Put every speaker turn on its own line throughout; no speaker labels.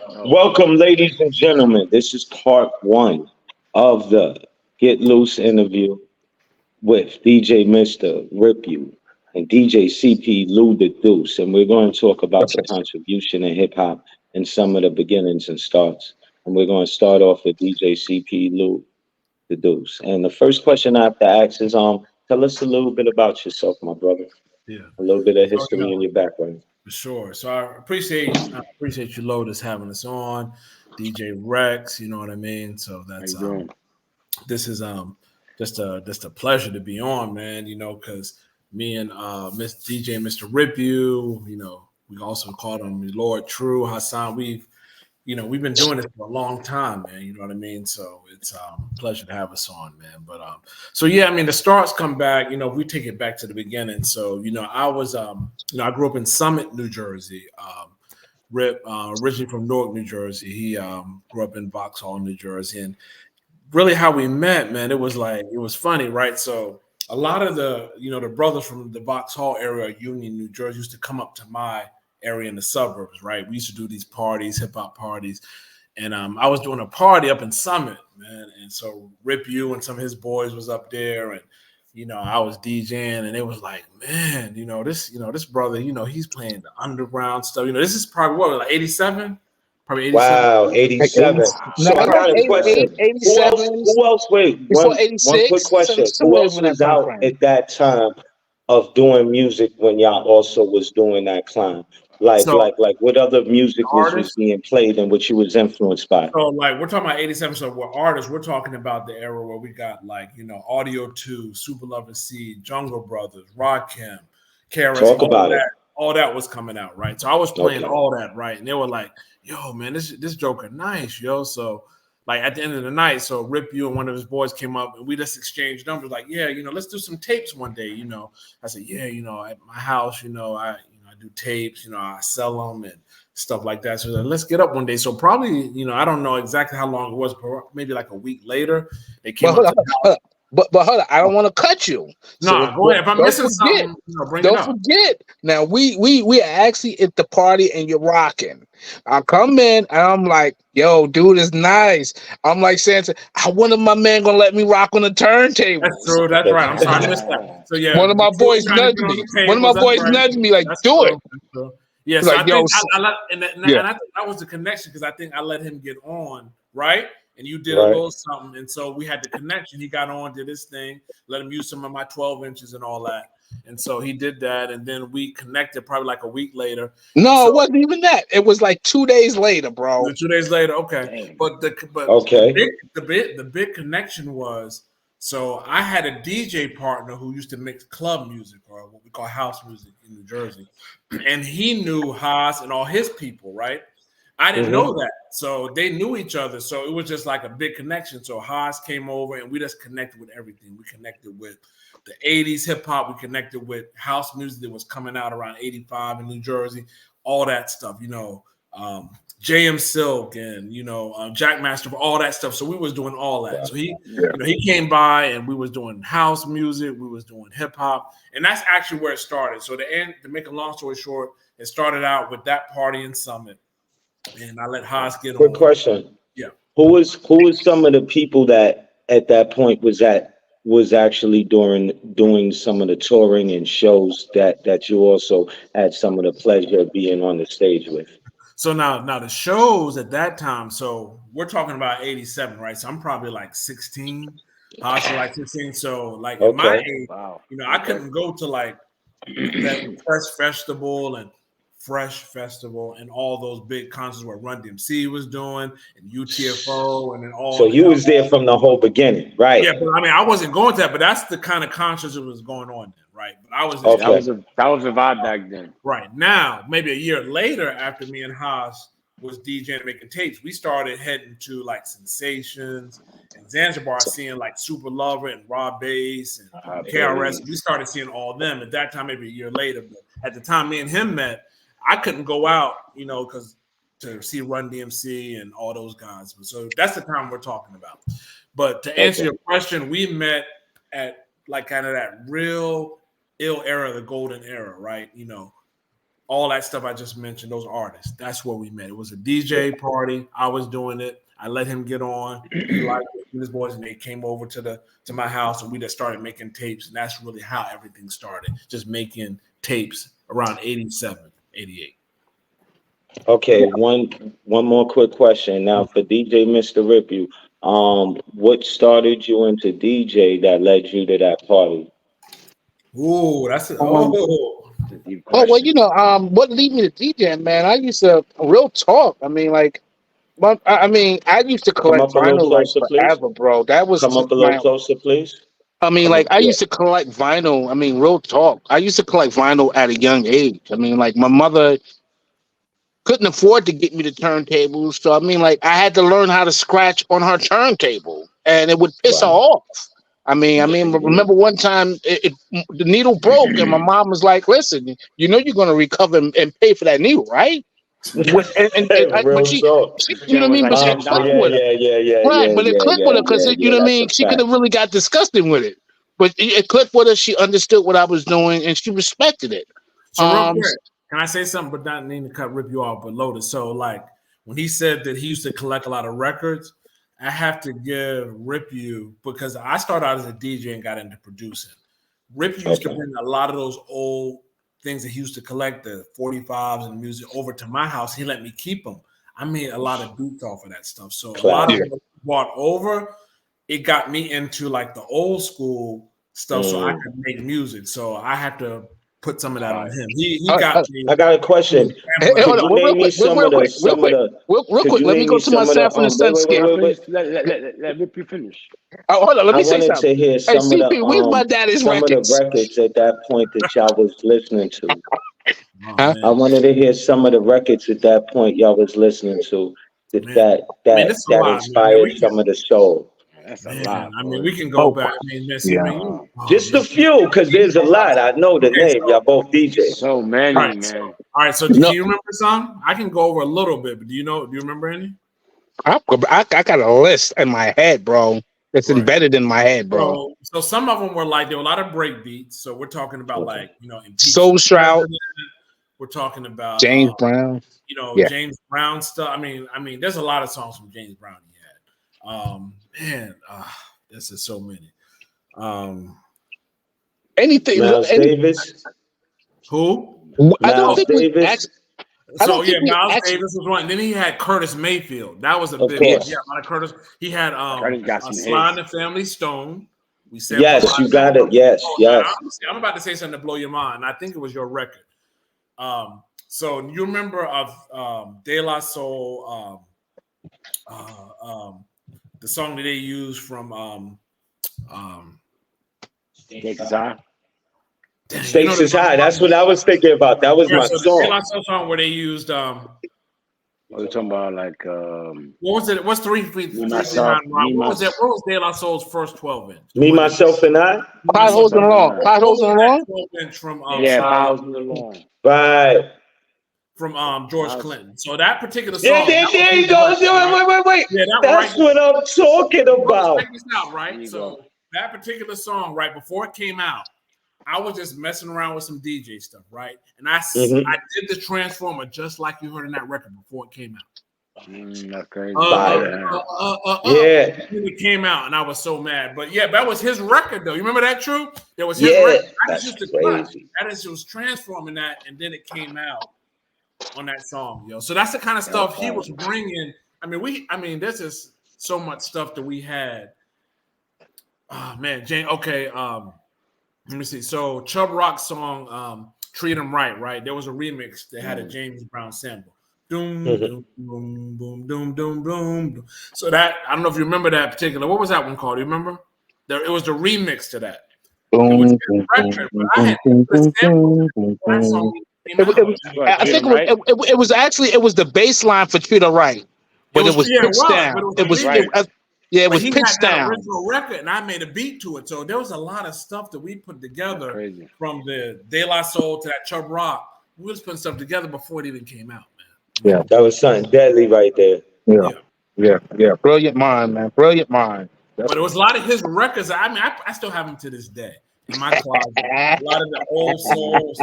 Welcome, ladies and gentlemen. This is part one of the Get Loose interview with DJ Mr. Ripp-U and DJ CP Lew The Deuce. And we're going to talk about the contribution in hip hop and some of the beginnings and starts. And we're going to start off with DJ CP Lew The Deuce. And the first question I have to ask is tell us a little bit about yourself, my brother.
Yeah.
A little bit of
So,
history in your background.
for sure. So I appreciate you, Lotus, having us on. DJ Wrex, you know what I mean? So that's this is just a pleasure to be on, man, because me and Miss DJ Mr. Ripp-U, we also called him Lord True Hassan. We've been doing this for a long time, man. You know what I mean? So it's a pleasure to have us on, man. But so yeah, I mean, the starts come back. If we take it back to the beginning. So I was I grew up in Summit, New Jersey. Rip, originally from Newark, New Jersey. He grew up in Vauxhall, New Jersey, and really how we met, man. It was funny, right? So a lot of the brothers from the Vauxhall area, Union, New Jersey, used to come up to my area in the suburbs, right? We used to do these parties, hip hop parties, and I was doing a party up in Summit, man. And so Ripp-U and some of his boys was up there, and I was DJing, and it was like, man, this brother, he's playing the underground stuff. This is probably what, like 87, probably 87.
Wow, 87. So I got a question.
87.
Who else? Wait,
Before
one quick
86.
question. Who else was out at that time of doing music when y'all also was doing that climb? Like what other music was being played and what you was influenced by?
So like we're talking about 87. So what artists? We're talking about the era where we got Audio 2, Super Lover C, Jungle Brothers, Rakim, KRS.
Talk about it.
All that was coming out, right? So I was playing all that, right? And they were like, yo, man, this Joker nice, yo. So like at the end of the night, so Ripp-U and one of his boys came up and we just exchanged numbers, like, yeah, let's do some tapes one day, I said, yeah, at my house, I do tapes, I sell them and stuff like that. So let's get up one day. So probably, I don't know exactly how long it was, but maybe like a week later, they came up to the house.
But hold on, I don't want to cut you.
No, go ahead. If I'm missing something, bring it up.
Don't forget. Now we are actually at the party and you're rocking. I come in and I'm like, yo, dude is nice. I'm like saying, I wonder if my man gonna let me rock on the turntable.
That's true. That's right. I'm sorry, I missed that. So yeah,
one of my boys nudged me. Nudged me like, do it.
Yeah, so like, I think that was the connection because I think I let him get on, right? And you did a little something, and so we had the connection. He got on, did his thing, let him use some of my 12 inches and all that. And so he did that, and then we connected probably like a week later.
No, it wasn't even that. It was like 2 days later, bro.
2 days later, okay.
Dang.
The big connection was, so I had a DJ partner who used to mix club music or what we call house music in New Jersey, and he knew Haas and all his people, right? I didn't know that. So they knew each other. So it was just like a big connection. So Haas came over and we just connected with everything. We connected with the 80s hip hop. We connected with house music that was coming out around 85 in New Jersey, all that stuff, JM Silk and, Jackmaster, all that stuff. So we was doing all that. So he came by and we was doing house music. We was doing hip hop. And that's actually where it started. So to make a long story short, it started out with that party in Summit. And I let Haas get on.
Quick question.
Yeah.
Who was some of the people that at that point was actually doing some of the touring and shows that you also had some of the pleasure of being on the stage with?
So now the shows at that time, so we're talking about 87, right? So I'm probably like 16. Haas was like 16. So like at my age, I couldn't go to like that Fresh Festival and all those big concerts where Run DMC was doing and UTFO and then all.
So you was there from the whole beginning, right?
Yeah, but I mean, I wasn't going to that, but that's the kind of concerts that was going on then, right? But I was
that was a vibe back then.
Right now, maybe a year later, after me and Haas was DJing and making tapes, we started heading to like Sensations and Zanzibar, seeing like Super Lover and Rob Bass and KRS. We started seeing all them at that time, maybe a year later. But at the time me and him met, I couldn't go out, because to see Run DMC and all those guys. So that's the time we're talking about. But to answer your question, we met at like kind of that real ill era, the golden era, right? all that stuff I just mentioned, those artists. That's where we met. It was a DJ party. I was doing it. I let him get on. He liked it with his boys, and they came over to my house, and we just started making tapes. And that's really how everything started. Just making tapes around 87, 88.
Okay, one more quick question now for DJ Mr. Ripp-U. What started you into DJ that led you to that party?
Ooh, that's it.
Oh well, you know, what lead me to DJing, man? I used to real talk. I mean, like, I used to collect vinyl like forever, bro. That was
come up a little closer, please.
I mean, like, I used to collect vinyl. I mean, real talk. I used to collect vinyl at a young age. I mean, like, my mother couldn't afford to get me the turntables, so I mean, like, I had to learn how to scratch on her turntable, and it would piss her off. I mean, remember one time the needle broke, and my mom was like, "Listen, you know you're going to recover and pay for that needle, right?" But she, you know what I mean? But it clicked with her. Right, but it clicked with her because, you know what I mean? She could have really got disgusted with it. But it clicked with her. She understood what I was doing, and she respected it.
So real quick, can I say something, but not mean to cut Rip you off, but Lotus? So, like, when he said that he used to collect a lot of records, I have to give Ripp-U, because I started out as a DJ and got into producing. Ripp-U used to bring a lot of those old things that he used to collect, the 45s and music, over to my house. He let me keep them. I made a lot of beats off of that stuff. So a lot of what he brought over, it got me into like the old school stuff, so I could make music. So I had to put some of that on him. He got me.
I got a question. Could you name me some of the
real quick, let me go to my Sanford and Son scale.
Let Ripp-U finish.
Oh, hold on, let me say something.
I wanted to hear some of the
where's my daddy's records?
Of the records at that point that y'all was listening to. I wanted to hear some of the records at that point y'all was listening to that inspired some of the soul.
That's a lot.
I mean, we can go back. I mean,
just a few, because there's a lot. I know the name. Y'all both DJs.
So many, man.
All right. So, do you remember some? I can go over a little bit, but do you remember any?
I got a list in my head, bro. It's embedded in my head, bro.
So some of them were like, there were a lot of break beats. So we're talking about like,
Soul Shroud.
We're talking about
James Brown.
James Brown stuff. I mean, there's a lot of songs from James Brown he had. This is so many.
Anything.
Miles Davis.
Who?
I don't think
Davis.
Miles Davis was one. Then he had Curtis Mayfield. That was a big one. Yeah, a lot of Curtis. He had Sly and the Family Stone. We said
yes, you got it. Yes.
I'm about to say something to blow your mind. I think it was your record. So you remember of De La Soul, the song that they used from
Stakes is High. That's what I was thinking about. That was my song.
De La Soul song where they used
we're talking about like
what was it? What's three myself, what was that? What was De La Soul's first 12-inch?
Me, Myself, and I.
5 Holes in the Lawn. 5 Holes in the Lawn.
12-inch from
5 Holes in the Lawn.
Right.
From George Clinton. So that particular song.
There you go. Wait.
Yeah,
that's what I'm talking about.
Check this out, right? So that particular song, right before it came out, I was just messing around with some DJ stuff, right? And I did the transformer just like you heard in that record before it came out.
That's crazy.
When it came out, and I was so mad. But yeah, that was his record, though. You remember that, True? That was his record. I just used to crazy. That was transforming that, and then it came out on that song, yo. So that's the kind of stuff he was bringing. I mean, this is so much stuff that we had. Oh man, Jane. Okay, let me see. So Chubb Rock's song, "Treat 'Em Right," right? There was a remix that had a James Brown sample. Doom, doom, boom, boom, doom, doom, doom. So that, I don't know if you remember that particular. What was that one called? Do you remember? It was the remix to that. It was his record, but I had the sample that song.
It was actually the bass line for "Treat 'Em Right," but it was pitched down. It was pitched down.
Original record, and I made a beat to it. So there was a lot of stuff that we put together from the De La Soul to that Chubb Rock. We was putting stuff together before it even came out, man.
Yeah, that was something deadly right there.
Yeah. Brilliant mind, man. Brilliant mind.
But it was a lot of his records. I mean, I still have them to this day. in my closet. A lot of the old souls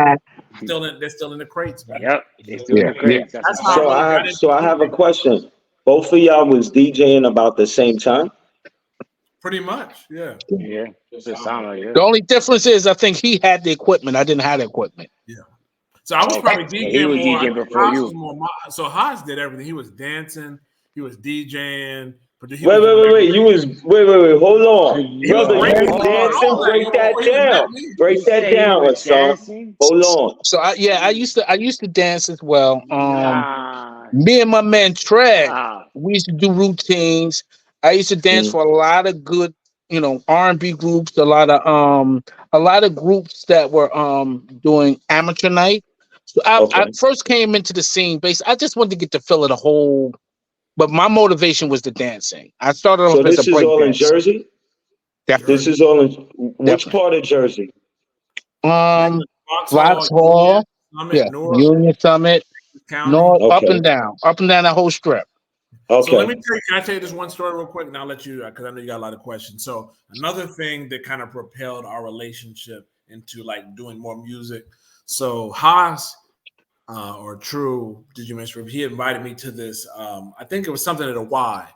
they're still in the crates, man.
Yep, they still in the crates. That's
how
I have a question. Both of y'all was DJing about the same time?
Pretty much, yeah.
Yeah, it's a sound like it.
The only difference is I think he had the equipment. I didn't have the equipment.
Yeah. So I was probably DJing
he was
more.
DJing before
Haas
you.
was more so Haas did everything. He was dancing. He was DJing.
Wait. Hold on, brother. You was dancing. Break that down. Break that down, Hassan. Hold on.
So I used to dance as well. Me and my man Trev, we used to do routines. I used to dance for a lot of good, R&B groups. A lot of groups that were doing amateur night. So I first came into the scene basically. I just wanted to get the feel of the whole. But my motivation was the dancing. I started off as a break dancer. So this is all in
Jersey?
Definitely.
This is all in which part of Jersey?
Vauxhall, Union Summit, North, up and down that whole strip.
Okay. So let me can I tell you this one story real quick, and I'll let you, because I know you got a lot of questions. So another thing that kind of propelled our relationship into like doing more music. So Haas, or True, did you mention? He invited me to this. I think it was something at a Y.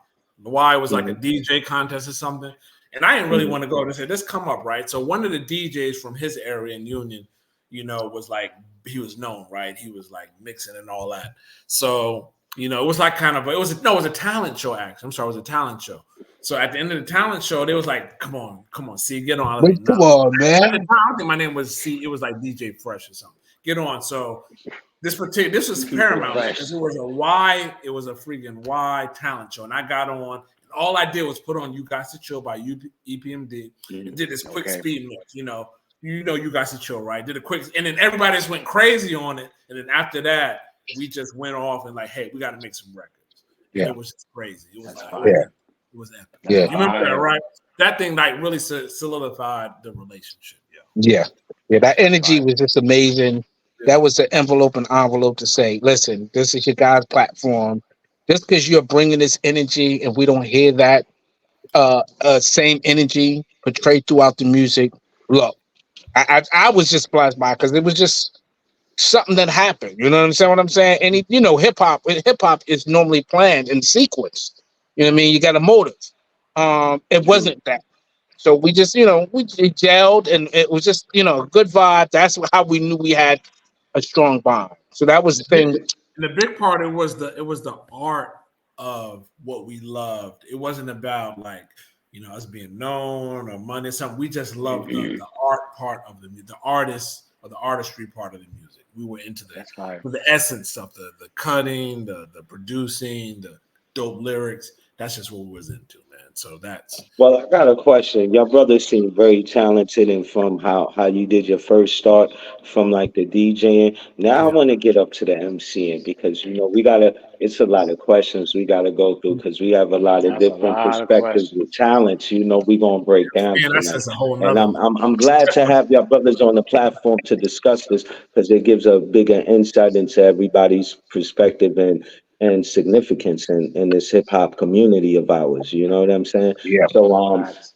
The Y was like a DJ contest or something, and I didn't really want to go. They said, "Let's come up, right?" So one of the DJs from his area in Union, was like he was known, right? He was like mixing and all that. So it was like it was a talent show. Actually, I'm sorry, it was a talent show. So at the end of the talent show, they was like, "Come on, see, get on."
Come on, man.
At the time, I think my name was C. It was like DJ Fresh or something. Get on. So. This was Paramount because it was a freaking Y talent show, and I got on. And all I did was put on "You Got to Chill" by EPMD, and did this quick speed mix. You Got to Chill, right? Did a quick, and then everybody just went crazy on it. And then after that, we just went off and like, hey, we got to make some records. And it was just crazy. It was it was epic. Yeah, you remember that, right? That thing like really solidified the relationship.
Yeah. That energy was just amazing. That was the envelope to say, listen, this is your guys' platform. Just because you're bringing this energy and we don't hear that same energy portrayed throughout the music, look, I was just blessed by it because it was just something that happened. You know what I'm saying? And hip-hop is normally planned in sequence. You know what I mean? You got a motive. It wasn't that. So we just, we gelled and it was just, a good vibe. That's how we knew we had a strong bond. So that was the thing.
And the big part, it was the art of what we loved. It wasn't about like, us being known or money or something. We just loved the art part of the artist or the artistry part of the music. We were into the essence of the cutting, the producing, the dope lyrics. That's just what we was into, man. So
well, I got a question. Your brother seemed very talented, and from how you did your first start from like the DJing. Now I want to get up to the MCing because it's a lot of questions we gotta go through because we have a lot of different perspectives with talents. We're gonna break down.
That's a whole
and I'm glad to have your brothers on the platform to discuss this because it gives a bigger insight into everybody's perspective and significance in this hip hop community of ours. You know what I'm saying?
Yeah.
So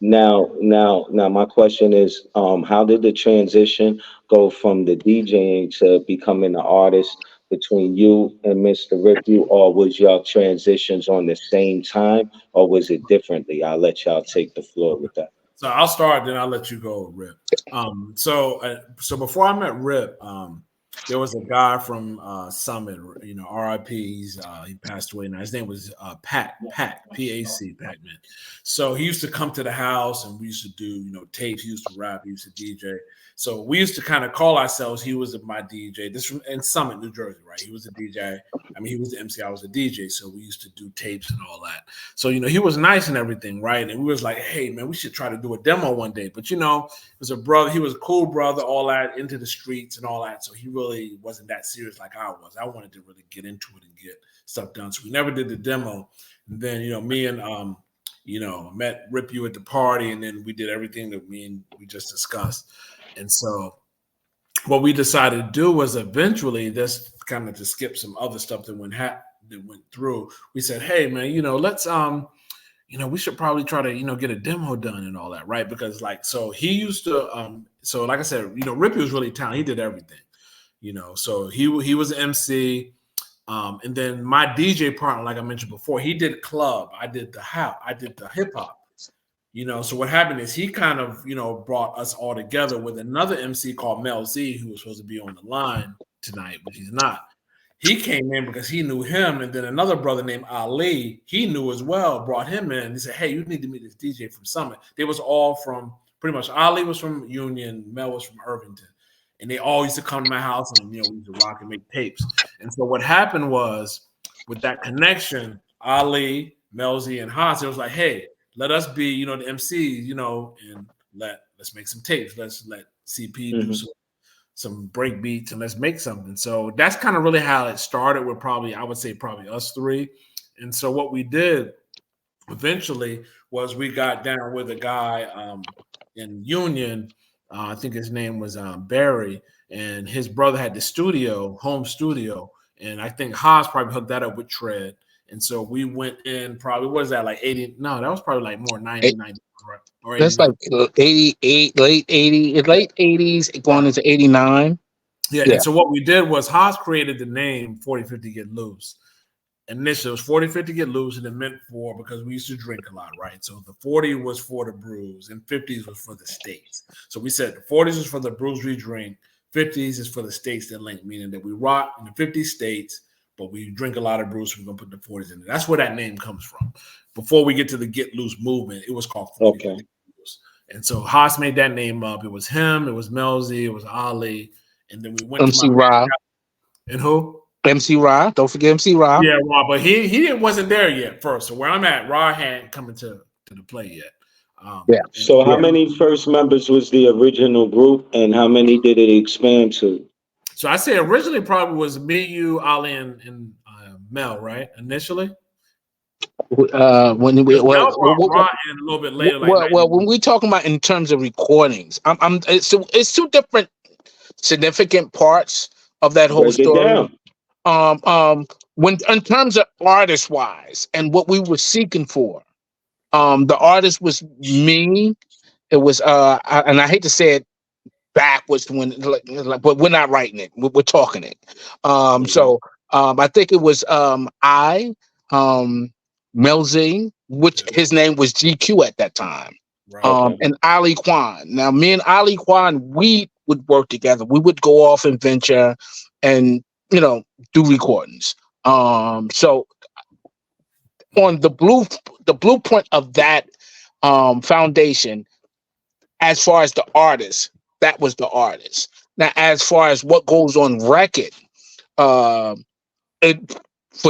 now my question is, how did the transition go from the DJing to becoming an artist between you and Mr. Ripp-U, or was y'all transitions on the same time, or was it differently? I'll let y'all take the floor with that.
So I'll start, then I'll let you go, Rip. So before I met Rip, there was a guy from Summit, RIP. He passed away now. His name was Pac, P-A-C, Pac-Man. So he used to come to the house and we used to do, tapes. He used to rap, he used to DJ. So we used to kind of call ourselves, he was my DJ. This from in Summit, New Jersey, right? He was a DJ. I mean, he was the MC, I was a DJ. So we used to do tapes and all that. So, he was nice and everything, right? And we was like, hey, man, we should try to do a demo one day. But, it was a brother. He was a cool brother, all that, into the streets and all that. So he really wasn't that serious like I was. I wanted to really get into it and get stuff done. So we never did the demo. And then, me and, met Ripp-U at the party. And then we did everything that we just discussed. And so what we decided to do was eventually, this kind of to skip some other stuff that went through. We said, hey, man, let's we should probably try to, get a demo done and all that, right? Because so he used to, so like I said, Ripp-U was really talented. He did everything, so he was an MC. And then my DJ partner, like I mentioned before, he did club. I did the hip hop. So what happened is he kind of, brought us all together with another MC called Mel-Z, who was supposed to be on the line tonight, but he's not. He came in because he knew him, and then another brother named Ali, he knew as well, brought him in. He said, hey, you need to meet this DJ from Summit. They was all from, pretty much, Ali was from Union, Mel was from Irvington. And they all used to come to my house and, we used to rock and make tapes. And so what happened was, with that connection, Ali, Mel-Z, and Haas, it was like, hey, let us be, the MCs, and let's make some tapes. Let's let CP do some break beats and let's make something. So that's kind of really how it started with I would say us three. And so what we did eventually was we got down with a guy in Union. I think his name was Barry, and his brother had the home studio. And I think Haas probably hooked that up with Tread. And so we went in probably, what is that, like 80? No, that was probably like more 90, 90. Right?
That's like 88, late 80s, going into 89.
Yeah, and so what we did was Haas created the name 4050 Get Loose. Initially, it was 4050 Get Loose, and it meant because we used to drink a lot, right? So the 40 was for the brews, and 50s was for the states. So we said the 40s is for the brews we drink, 50s is for the states that link, meaning that we rock in the 50 states, but we drink a lot of brews, so we're going to put the 40s in there. That's where that name comes from. Before we get to the Get Loose movement, it was called 40 Get Loose. And so Haas made that name up. It was him, it was Mel-Z, it was Ali, and then we went
MC Ra.
And who?
MC Ra. Don't forget MC Ra.
Yeah, Ra, but he wasn't there yet first. So where I'm at, Ra hadn't come into the play yet.
So how many first members was the original group, and how many did it expand to?
So I say originally probably was me, you, Ali, and Mel, right? Initially.
When we
and a little bit later.
When we talking about in terms of recordings, it's two different significant parts of that whole story. When in terms of artist wise and what we were seeking for, the artist was me. It was and I hate to say it backwards but we're not writing it. We're talking it. So I think it was Mel-Z, which his name was GQ at that time. Right. And Ali Kwan. Now, me and Ali Kwan, we would work together. We would go off and venture and, do recordings. So on the blueprint of that foundation, as far as the artist, that was the artist. Now, as far as what goes on record, for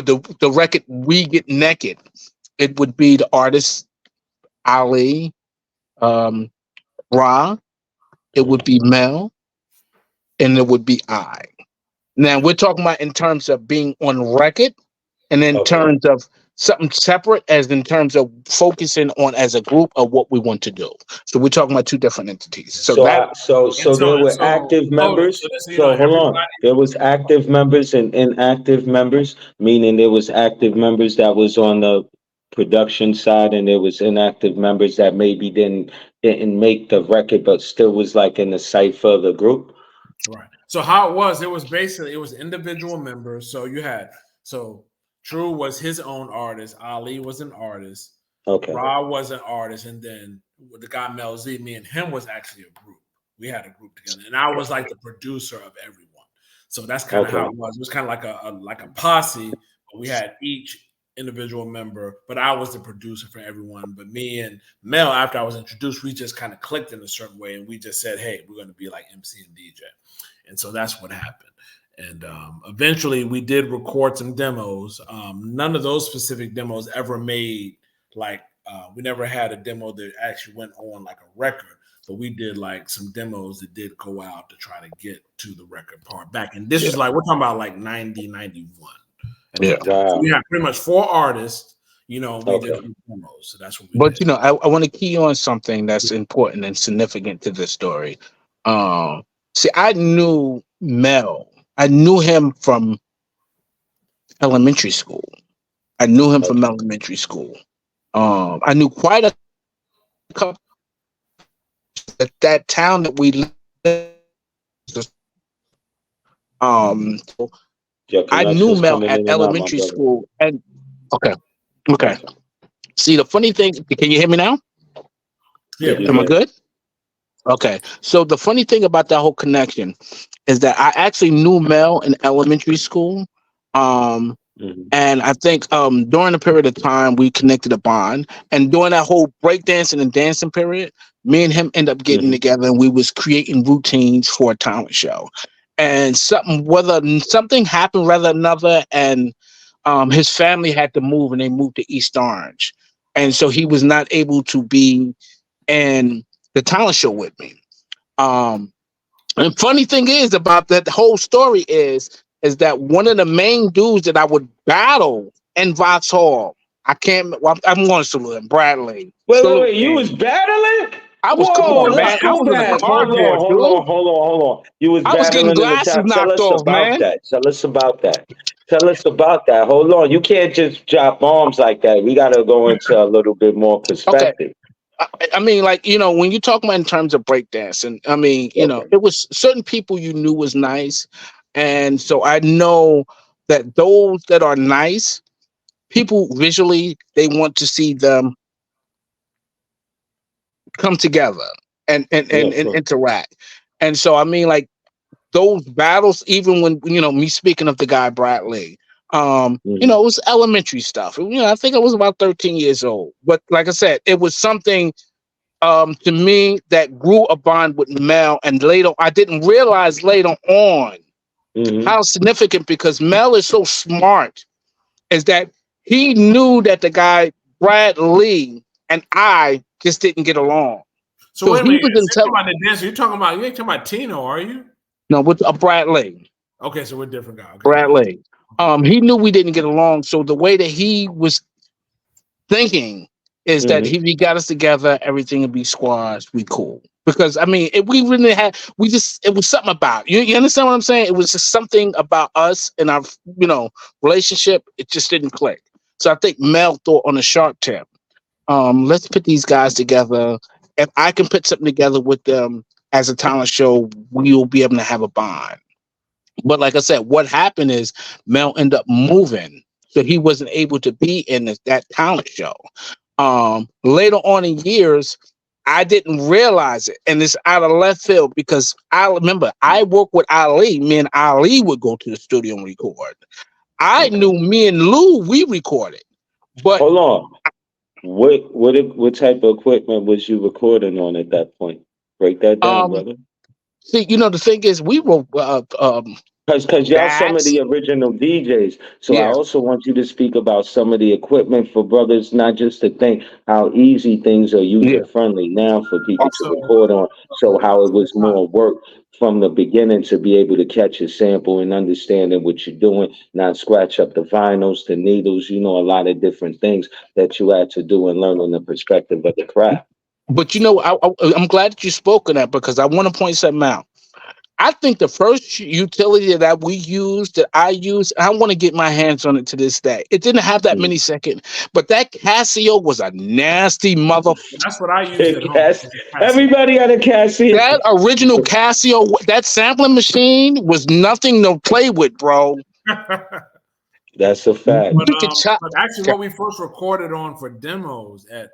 the record, We Get Naked, it would be the artist Ali, Ra, it would be Mel, and it would be I. Now we're talking about in terms of being on record, and in terms of something separate, as in terms of focusing on as a group of what we want to do. So we're talking about two different entities. So
there were active members. So hold on, there was active members and inactive members, meaning there was active members that was on the production side, and there was inactive members that maybe didn't make the record, but still was like in the cipher of the group.
Right. So how it was basically, it was individual members. So True was his own artist. Ali was an artist. Okay. Ra was an artist. And then the guy Mel-Z, me and him was actually a group. We had a group together. And I was like the producer of everyone. So that's kind of how it was. It was kind of like a posse. But we had each individual member, but I was the producer for everyone. But me and Mel, after I was introduced, we just kind of clicked in a certain way. And we just said, hey, we're going to be like MC and DJ. And so that's what happened. And eventually we did record some demos. None of those specific demos ever made, we never had a demo that actually went on like a record, but we did like some demos that did go out to try to get to the record part back. And this is we're talking about like 90, 91.
Yeah.
Wow. So we had pretty much 4 artists, we did demos. So that's what we did.
I want to key on something that's important and significant to this story. See, I knew Mel. I knew him from elementary school. I knew quite a couple at that town that we lived.
Your
I knew
connection's
Mel
coming
at
in and out, my
elementary
brother.
school, and okay. See, the funny thing, can you hear me now?
Yeah.
Am I good? Okay. So the funny thing about that whole connection is that I actually knew Mel in elementary school. And I think during the period of time we connected a bond. And during that whole breakdancing and dancing period, me and him end up getting together and we was creating routines for a talent show. And something happened rather than another, and his family had to move and they moved to East Orange. And so he was not able to be in the talent show with me. And funny thing is about that whole story is that one of the main dudes that I would battle in Vauxhall, I'm going to salute him, Bradley.
Wait, you was battling?
I was, come
Whoa,
on,
let's
man. I
go
was in the
back.
cardboard, dude.
Hold on. You was
I was getting
battling in the
glasses
top. Tell
knocked
us
off,
about
man.
that. Tell us about that. Hold on. You can't just drop bombs like that. We got to go into a little bit more
Okay.
perspective.
I mean, like, when you talk about in terms of breakdancing, I mean, it was certain people you knew was nice. And so I know that those that are nice, people visually, they want to see them come together and interact. And so, I mean, like, those battles, even when, me speaking of the guy, Bradley, it was elementary stuff. I think I was about 13 years old. But like I said, it was something to me that grew a bond with Mel. And later, I didn't realize later on how significant, because Mel is so smart, is that he knew that the guy, Brad Lee, and I just didn't get along.
So wait a minute.
He was
You're talking about the dancer. You ain't talking about Tino, are you?
No, with Brad Lee.
Okay, so we're a different guy. Okay.
Brad Lee. He knew we didn't get along. So the way that he was thinking is that if he got us together, everything would be squashed, we cool. Because I mean, it was something about you understand what I'm saying? It was just something about us and our relationship. It just didn't click. So I think Mel thought on a sharp tip, let's put these guys together. If I can put something together with them as a talent show, we'll be able to have a bond. But like I said, what happened is Mel ended up moving, so he wasn't able to be in that talent show. Later on in years, I didn't realize it, and it's out of left field, because I remember I worked with Ali. Me and Ali would go to the studio and record. I knew me and Lew, we recorded. But
hold on, what type of equipment was you recording on at that point? Break that down, brother.
See, the thing is, we were
because y'all some of the original DJs. So I also want you to speak about some of the equipment for brothers, not just to think how easy things are user friendly now for people to record on. So how it was more work from the beginning to be able to catch a sample and understanding what you're doing, not scratch up the vinyls, the needles, a lot of different things that you had to do and learn on the perspective of the craft.
But I'm glad that you spoke on that, because I want to point something out. I think the first utility that I used, I want to get my hands on it to this day. It didn't have that many seconds, but that Casio was a nasty motherfucker.
That's what I used at home.
Everybody had a Casio.
That original Casio, that sampling machine was nothing to play with, bro.
That's a fact.
But actually, what we first recorded on for demos at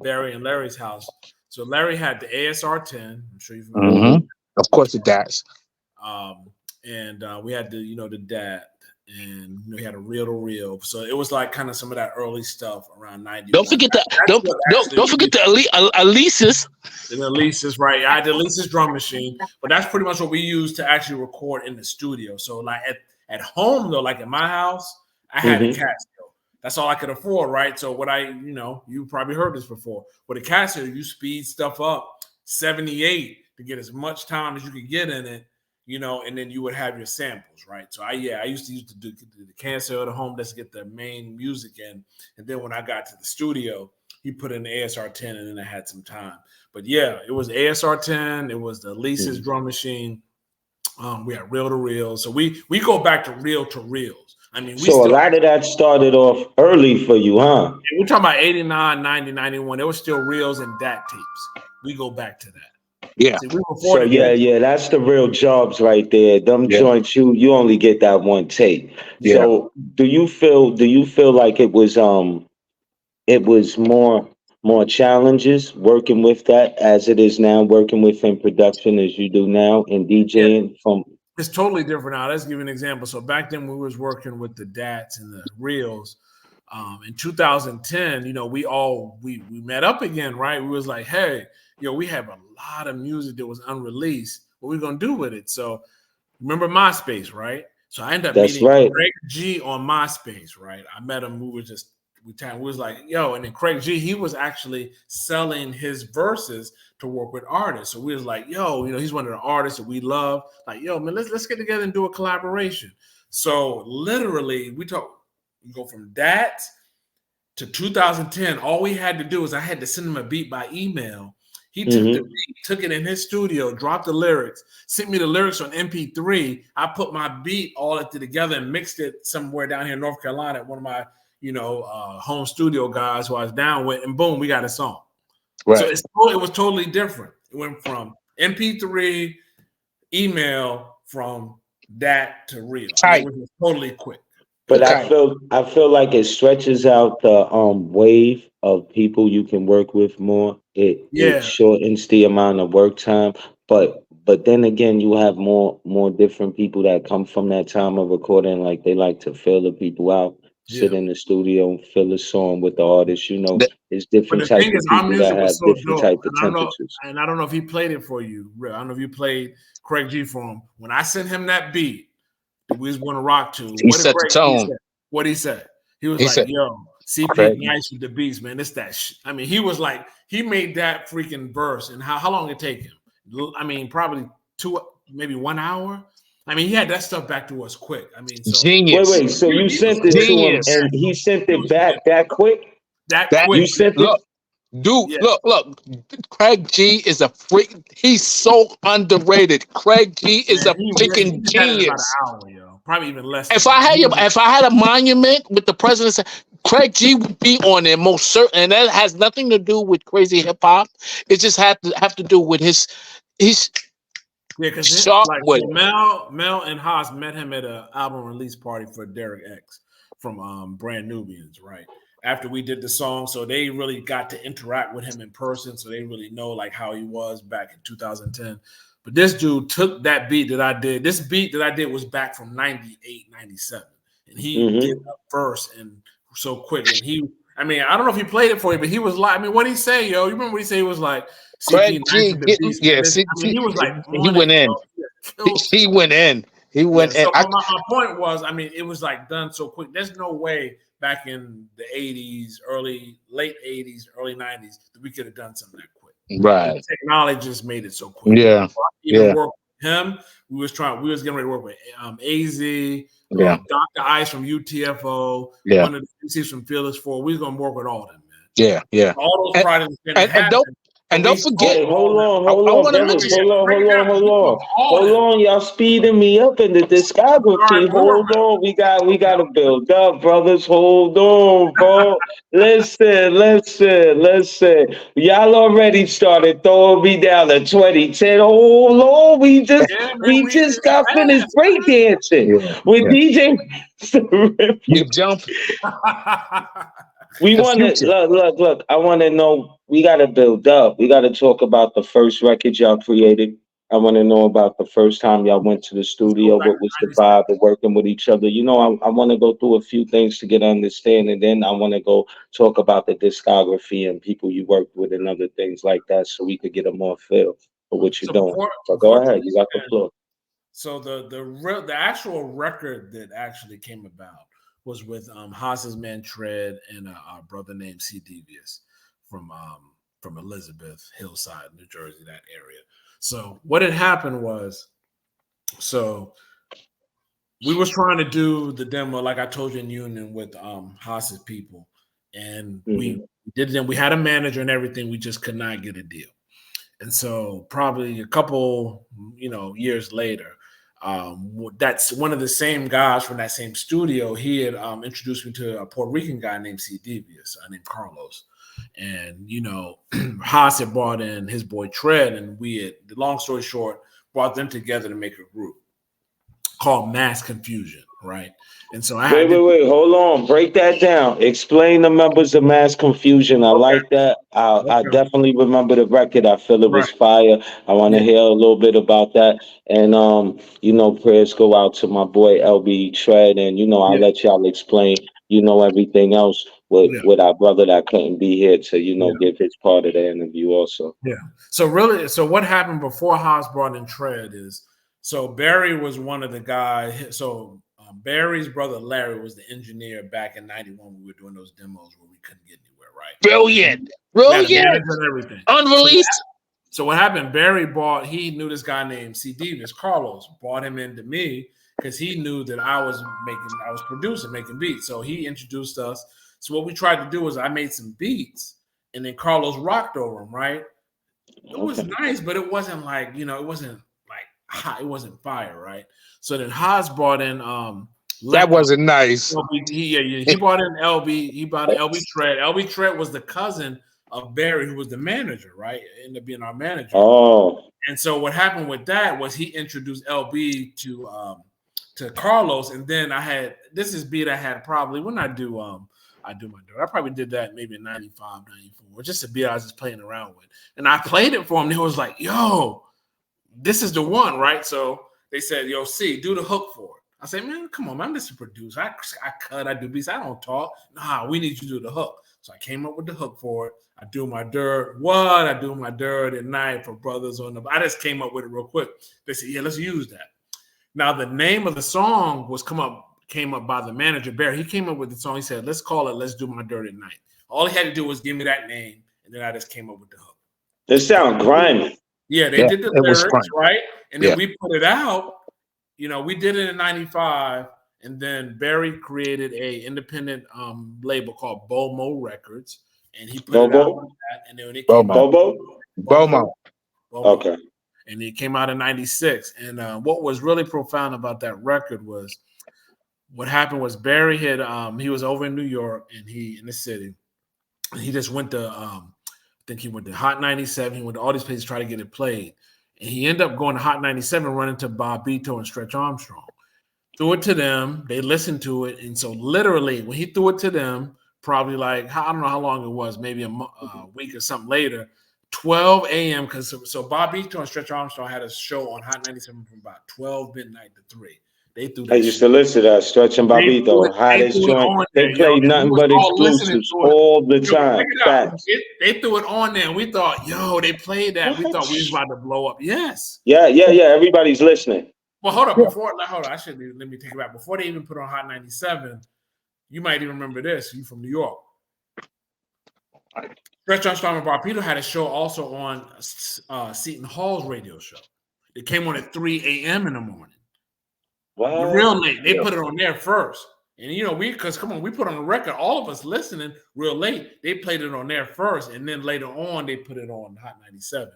Barry and Larry's house. So Larry had the ASR 10. I'm sure you've
heard. Of course it does.
And we had the DAT, and we had a reel-to-reel. So it was like kind of some of that early stuff around 90.
Don't forget the Elises.
The Elises, right? I had the Elises drum machine, but that's pretty much what we used to actually record in the studio. So like at home though, like in my house, I had a Casio. That's all I could afford, right? So what you probably heard this before. With a Casio, you speed stuff up 78 to get as much time as you could get in it, and then you would have your samples, right? So I used to use the Casio at home just to get the main music in, and then when I got to the studio, he put in the ASR 10, and then I had some time. But yeah, it was ASR 10, it was the Elises drum machine. We had reel to reel, so we go back to reel to reels. I mean,
so a lot of that started off early for you, huh?
We're talking about 89, 90, 91. There were still reels and DAT tapes. We go back to that.
Yeah.
See, we
So yeah, that's the real jobs right there. Them joints, you only get that one tape.
Yeah.
So do you feel like it was more challenges working with that as it is now, working within production as you do now in DJing from?
It's totally different now. Let's give you an example. So back then we was working with the DATs and the reels. In 2010, you know, we met up again, right? We was like, hey, we have a lot of music that was unreleased. What we gonna do with it? So remember MySpace, right? So I ended up meeting Craig G on MySpace, right? I met him. We was like, yo, and then Craig G, he was actually selling his verses to work with artists. So we was like, yo, he's one of the artists that we love. Like, yo, man, let's get together and do a collaboration. So literally, we go from that to 2010. All we had to do is I had to send him a beat by email. He took the beat, took it in his studio, dropped the lyrics, sent me the lyrics on MP3. I put my beat all together and mixed it somewhere down here in North Carolina at one of my home studio guys who I was down with, and boom, we got a song. Right. So it was totally different. It went from MP3, email, from that to reel. It was totally quick.
But I feel like it stretches out the wave of people you can work with more. It shortens the amount of work time. But then again, you have more different people that come from that time of recording. Like they like to fill the people out, sit in the studio and fill a song with the artist. There's different types of people that have different type of temperatures.
And I don't know if he played it for you. I don't know if you played Craig G for him. When I sent him that beat, we was going to rock to.
He set the tone.
What he said? He was like, yo, CP nice with the beats, man. It's that I mean, he was like, he made that freaking verse. And how long did it take him? I mean, probably 2, maybe 1 hour. I mean, he had that stuff back to us quick. I mean, so
genius.
Wait. So you sent it to him and he sent it back that quick?
That quick.
You sent it?
Dude, look. Craig G is a freak. He's so underrated. Craig G is a freaking genius.
Probably even less.
If I had a monument with the president, Craig G would be on there most certain, and that has nothing to do with crazy hip hop. It just have to do with his
because
sharp with
Mel and Haas met him at an album release party for Derek X from Brand Nubians, right? After we did the song, so they really got to interact with him in person, so they really know like how he was back in 2010. But this dude took that beat that I did. This beat that I did was back from 98, 97. And he did a verse and so quick. And I don't know if he played it for you, but he was like, what did he say, yo? You remember what he said? He was like,
Craig G,
he was like,
he went in. He went in. He went in.
So my point was, it was like done so quick. There's no way back in the 80s, late 80s, early 90s, that we could have done something that quick.
Right.
The technology just made it so quick.
Yeah.
Work with him. We was getting ready to work with AZ, Dr. Ice from UTFO, one of the MCs from Fearless 4. We was gonna work with all of them, man. Yeah. All those projects
and don't forget.
Hold on. Y'all speeding me up in the discography. Hold on. We gotta build up, brothers. Hold on, bro. Listen. Y'all already started throwing me down to 2010. Hold on. We just got finished breakdancing with DJ.
You jump.
We want to look. I want to know. We got to build up. We got to talk about the first record y'all created. I want to know about the first time y'all went to the studio. What was the vibe of working with each other? I want to go through a few things to get understanding. Then I want to go talk about the discography and people you worked with and other things like that, so we could get a more feel for what you're doing. So go ahead. You got the floor.
So the actual record that actually came about was with Haas's man Tread and our brother named C. Devious from Elizabeth, Hillside, New Jersey, that area. So what had happened was, we was trying to do the demo, like I told you, in union with Haas's people, and we did it. We had a manager and everything. We just could not get a deal. And so probably a couple, years later, That's one of the same guys from that same studio. He had introduced me to a Puerto Rican guy named C. Devious, named Carlos. And, you know, Haas had brought in his boy Tread, and we had, the long story short, brought them together to make a group called Mass Confusion, right? And so
wait, hold on, break that down. Explain the members of Mass Confusion. I like that. I definitely remember the record. I feel it was fire. I want to hear a little bit about that. And you know, prayers go out to my boy LB Tread, and you know, I'll let y'all explain, you know, everything else with our brother that couldn't be here to, you know, give his part of the interview also.
Yeah. So really, so what happened before Haas brought in Tread is, so Barry was one of the guys. So Barry's brother Larry was the engineer back in '91 when we were doing those demos where we couldn't get anywhere, right?
Brilliant.
And everything.
Unreleased.
So what happened? Barry he knew this guy named C. Devious, Carlos, brought him into me because he knew that I was producing, making beats. So he introduced us. So what we tried to do was I made some beats and then Carlos rocked over them, right? It was nice, but it wasn't like, you know, it wasn't like hot, it wasn't fire, right? So then Haas brought in
that wasn't nice.
He brought in LB, he brought in LB Tread. LB Tread was the cousin of Barry, who was the manager, right? Ended up being our manager.
Oh.
And so what happened with that was he introduced LB to Carlos, and then I had this beat I had probably when I do my dirt. I probably did that maybe in 95, 94, just a beat I was just playing around with. And I played it for him. He was like, yo, this is the one, right? So they said, yo, C, do the hook for it. I said, man, come on, man, I'm just a producer. I cut, I do beats. I don't talk. Nah, we need you to do the hook. So I came up with the hook for it. I do my dirt. I do my dirt at night for brothers on the. I just came up with it real quick. They said, yeah, let's use that. Now the name of the song came up by the manager, Barry. He came up with the song. He said, let's call it Let's Do My Dirt at Night. All he had to do was give me that name, and then I just came up with the hook.
It sounds grimy.
Yeah, they did the lyrics, right? And then we put it out. You know, we did it in 95, and then Barry created a independent label called Bomo Records, and he put it out on that, and then it came out.
Bomo.
Okay.
And it came out in 96. And what was really profound about that record was what happened was Barry had he was over in New York and in the city. And he just went to I think he went to Hot 97. He went to all these places to try to get it played. And he ended up going to Hot 97, running to Bobito and Stretch Armstrong. Threw it to them. They listened to it. And so literally when he threw it to them, probably like, I don't know how long it was, maybe a week or something later, 12 a.m. because so Bobito and Stretch Armstrong had a show on Hot 97 from about 12 midnight to 3. They threw that.
I used to listen to that Stretch and Bobito. Hottest joint. They played nothing but exclusives all the time.
They threw it on there. And we thought, yo, they played that. We thought we was about to blow up. Yes.
Yeah. Everybody's listening.
Well, hold on. Let me take it back. Before they even put on Hot 97, you might even remember this. You from New York. Stretch Armstrong and Bobito had a show also on Seton Hall's radio show. It came on at 3 a.m. in the morning.
Wow.
Real late. They put it on there first. And, you know, we put on the record, all of us listening real late. They played it on there first. And then later on, they put it on Hot 97.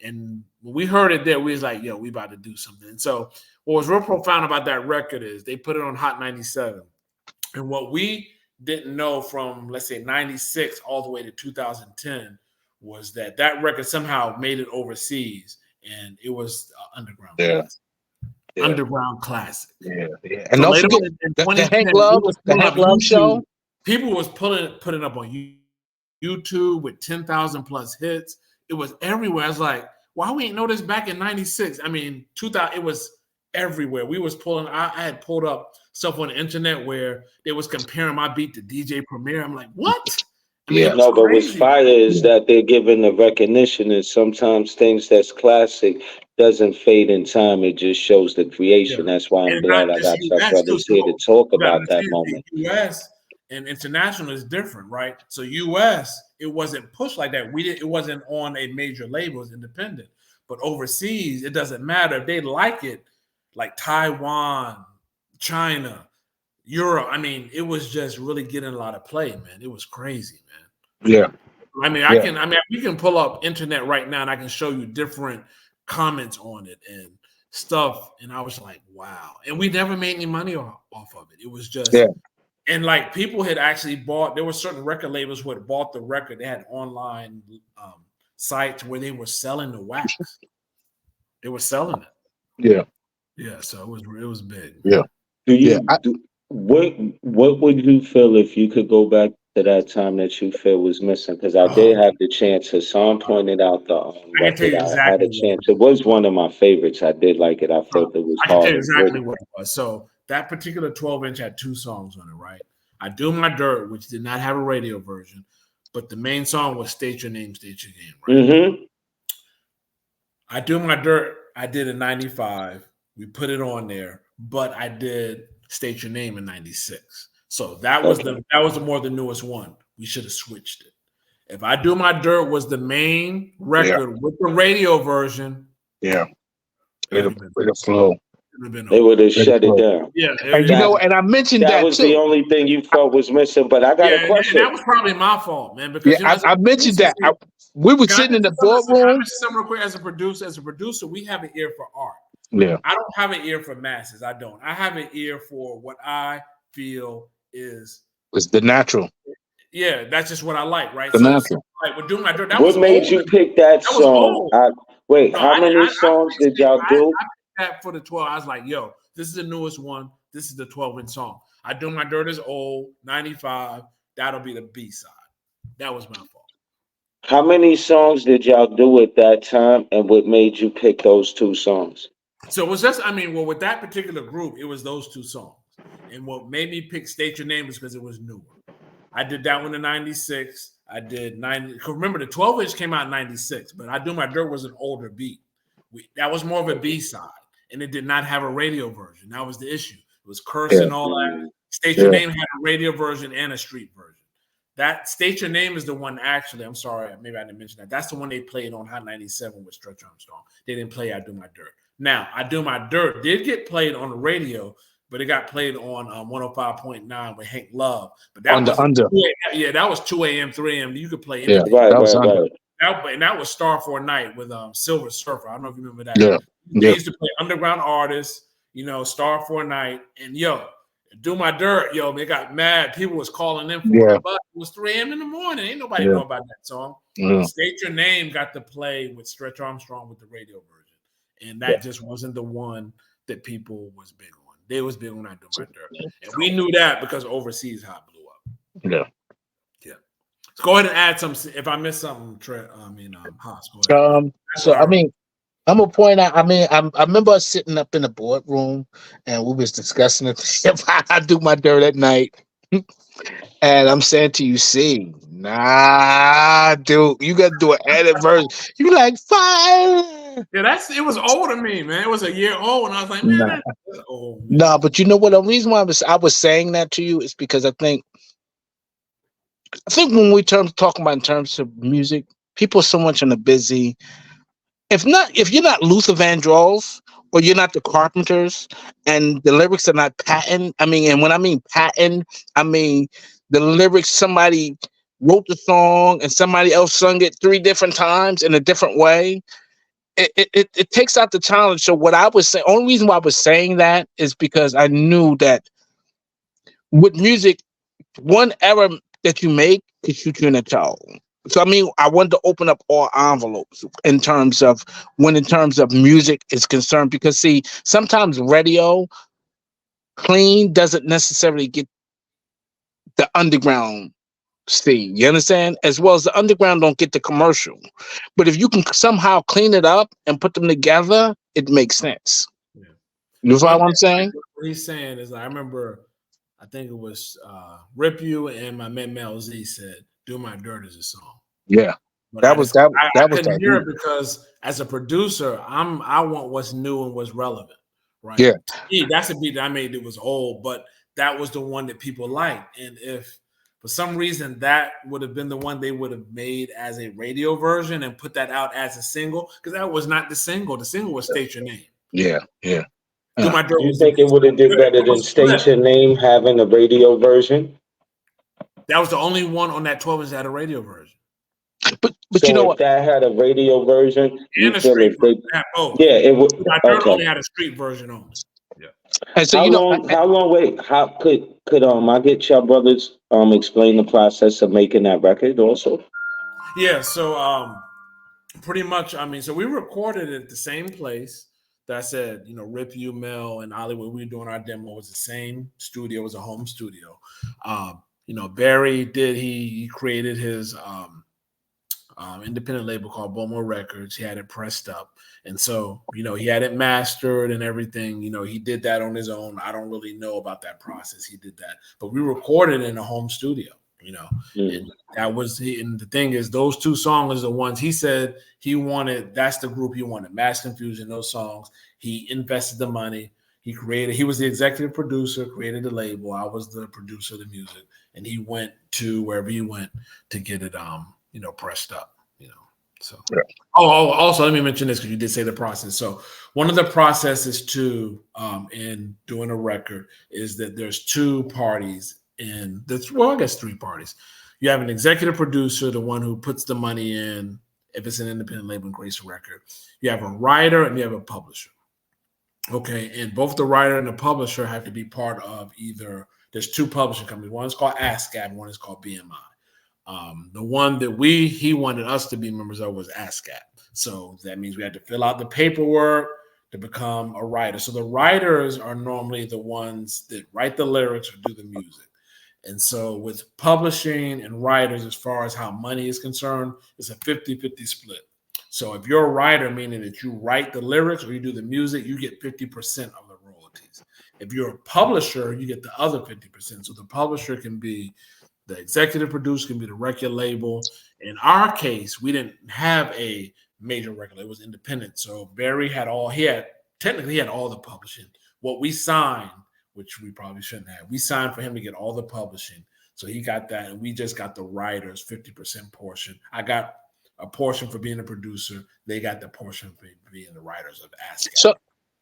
And when we heard it there, we was like, yo, we about to do something. And so what was real profound about that record is they put it on Hot 97. And what we didn't know from, let's say, 96 all the way to 2010 was that record somehow made it overseas. And it was underground.
Yeah.
Underground classic.
Yeah. And don't forget the Hank Love show.
People was putting up on YouTube with 10,000 plus hits. It was everywhere. I was like, why we ain't know this back in 96? I mean, 2000, it was everywhere. We was pulling, I had pulled up stuff on the internet where they was comparing my beat to DJ Premier. I'm like, what?
But what's fire is that they're giving the recognition, and sometimes things that's classic doesn't fade in time. It just shows the creation. That's why I'm glad I got your brothers here to talk about that moment.
US and international is different, right? So US, it wasn't pushed like that. It wasn't on a major label, it was independent. But overseas, it doesn't matter. If they like it, like Taiwan, China, Europe. I mean, it was just really getting a lot of play, man. It was crazy, man.
Yeah.
I mean, we can pull up internet right now and I can show you different comments on it. And stuff, and I was like, wow. And we never made any money off of it. It was just, and like people had actually bought. There were certain record labels who had bought the record. They had online sites where they were selling the wax. They were selling it. Yeah. So it was big.
Yeah.
What would you feel if you could go back to that time that you feel was missing? Because I did have the chance. Hassan pointed out the record. I had a chance. It was one of my favorites. I did like it. I felt it was hard.
I can tell you exactly what it was. So that particular 12-inch had 2 songs on it, right? I Do My Dirt, which did not have a radio version, but the main song was State Your Name, State Your Game, right? I Do My Dirt, I did in 95. We put it on there, but I did State Your Name in 96. So that was the newest one. We should have switched it. If I Do My Dirt was the main record with the radio version,
it'll flow.
They would have shut it down.
Yeah, and and I mentioned that
was
too.
The only thing you felt was missing. But I got a question.
And that was probably my fault, man. Because
I mentioned that. We were sitting in the boardroom.
As a producer, we have an ear for art.
Yeah,
I don't have an ear for masses. I don't. I have an ear for what I feel is
the natural.
Yeah, that's just what I like, right?
The natural.
Like we're doing my dirt.
What made you pick that song? How many songs did y'all do?
That for the 12, I was like, yo, this is the newest one. This is the 12-inch song. I Do My Dirt is old, 95. That'll be the B-side. That was my fault.
How many songs did y'all do at that time, and what made you pick those 2 songs?
So it was just, with that particular group, it was those 2 songs. And what made me pick State Your Name was because it was newer. I did that one in 96. I did 90. Remember, the 12-inch came out in 96, but I Do My Dirt was an older beat. That was more of a B-side. And it did not have a radio version. That was the issue. It was cursed and all that. State Your Name had a radio version and a street version. That State Your Name is the one, actually, I'm sorry, maybe I didn't mention that. That's the one they played on Hot 97 with Stretch Armstrong. They didn't play I Do My Dirt. Now, I Do My Dirt did get played on the radio, but it got played on 105.9 with Hank Love. But that that was 2 a.m., 3 a.m. You could play anything.
Right.
And that was Star for a Night with Silver Surfer. I don't know if you remember that.
They
used to play underground artists, Star for a Night. And Do My Dirt, they got mad. People was calling in for it, but it was 3 a.m. in the morning. Ain't nobody know about that song. State Your Name got to play with Stretch Armstrong with the radio version. And that just wasn't the one that people was big on. They was big on I Do My Dirt. And we knew that because Overseas Hot blew up. Yeah. Go ahead and add some. If I miss something, Haas,
I'm gonna point out. I remember us sitting up in the boardroom and we was discussing it. If I do my dirt at night, and I'm saying to you, see, nah, dude, you got to do an edit version. You like fire?
Yeah, it was old to me, man. It was a year old, and I was like, man, that's old. Man.
No, but you know what? The reason why I was saying that to you is because I think when we talking about in terms of music, people are so much in a busy. If you're not Luther Vandross or you're not the Carpenters, and the lyrics are not patent. And when I mean patent, I mean the lyrics. Somebody wrote the song and somebody else sung it 3 different times in a different way. It takes out the challenge. So what I was saying, only reason why I was saying that is because I knew that with music, one error that you make could shoot you in the toe. So I wanted to open up all envelopes in terms of music is concerned, because see, sometimes radio clean doesn't necessarily get the underground scene. You understand? As well as the underground don't get the commercial. But if you can somehow clean it up and put them together, it makes sense. Yeah. You know what I'm saying?
What he's saying is, I remember, I think it was Ripp-U and my man Mel-Z said, "Do My Dirt" is a song.
Yeah,
but I couldn't hear it because as a producer, I want what's new and what's relevant, right?
Yeah,
that's a beat that I made that was old, but that was the one that people liked. And if for some reason that would have been the one they would have made as a radio version and put that out as a single, because that was not the single. The single was "State Your Name."
Yeah.
Do you think it would have did better than "State Your Name" having a radio version?
That was the only one on that 12-inch that had a radio version.
But
So
you know
if
what?
that had a radio version, you
And a
feel
street
if they,
version. Had both.
yeah, it would.
I
Okay.
only had a street version only. Yeah.
And so
How
you know,
long? How long? Wait. How could I get your brothers explain the process of making that record also?
Yeah. So pretty much. I mean, so we recorded it at the same place. That I said, Ripp-U, Mel, and Ollie, when we were doing our demo, was the same studio. It was a home studio. Barry he created his independent label called Bomo Records. He had it pressed up. And so, he had it mastered and everything. He did that on his own. I don't really know about that process. He did that. But we recorded in a home studio, and that was and the thing is, those two songs are the ones he said he wanted. That's the group he wanted. Mass Confusion, those songs. He invested the money. He was the executive producer, created the label. I was the producer of the music. And he went to wherever he went to get it pressed up, So also let me mention this because you did say the process. So one of the processes to in doing a record is that there's two parties I guess three parties. You have an executive producer, the one who puts the money in if it's an independent label and creates a record. You have a writer and you have a publisher. Okay, and both the writer and the publisher have to be part of there's two publishing companies. One is called ASCAP, one is called BMI. The one that he wanted us to be members of was ASCAP. So that means we had to fill out the paperwork to become a writer. So the writers are normally the ones that write the lyrics or do the music. And so with publishing and writers, as far as how money is concerned, it's a 50-50 split. So if you're a writer, meaning that you write the lyrics or you do the music, you get 50% of the royalties. If you're a publisher, you get the other 50%. So the publisher can be the executive producer, can be the record label. In our case, we didn't have a major record label. It was independent. So Barry had all the publishing. What we signed, which we probably shouldn't have, we signed for him to get all the publishing. So he got that, and we just got the writers' 50% portion. I got a portion for being a producer. They got the portion for being the writers of ASCAP.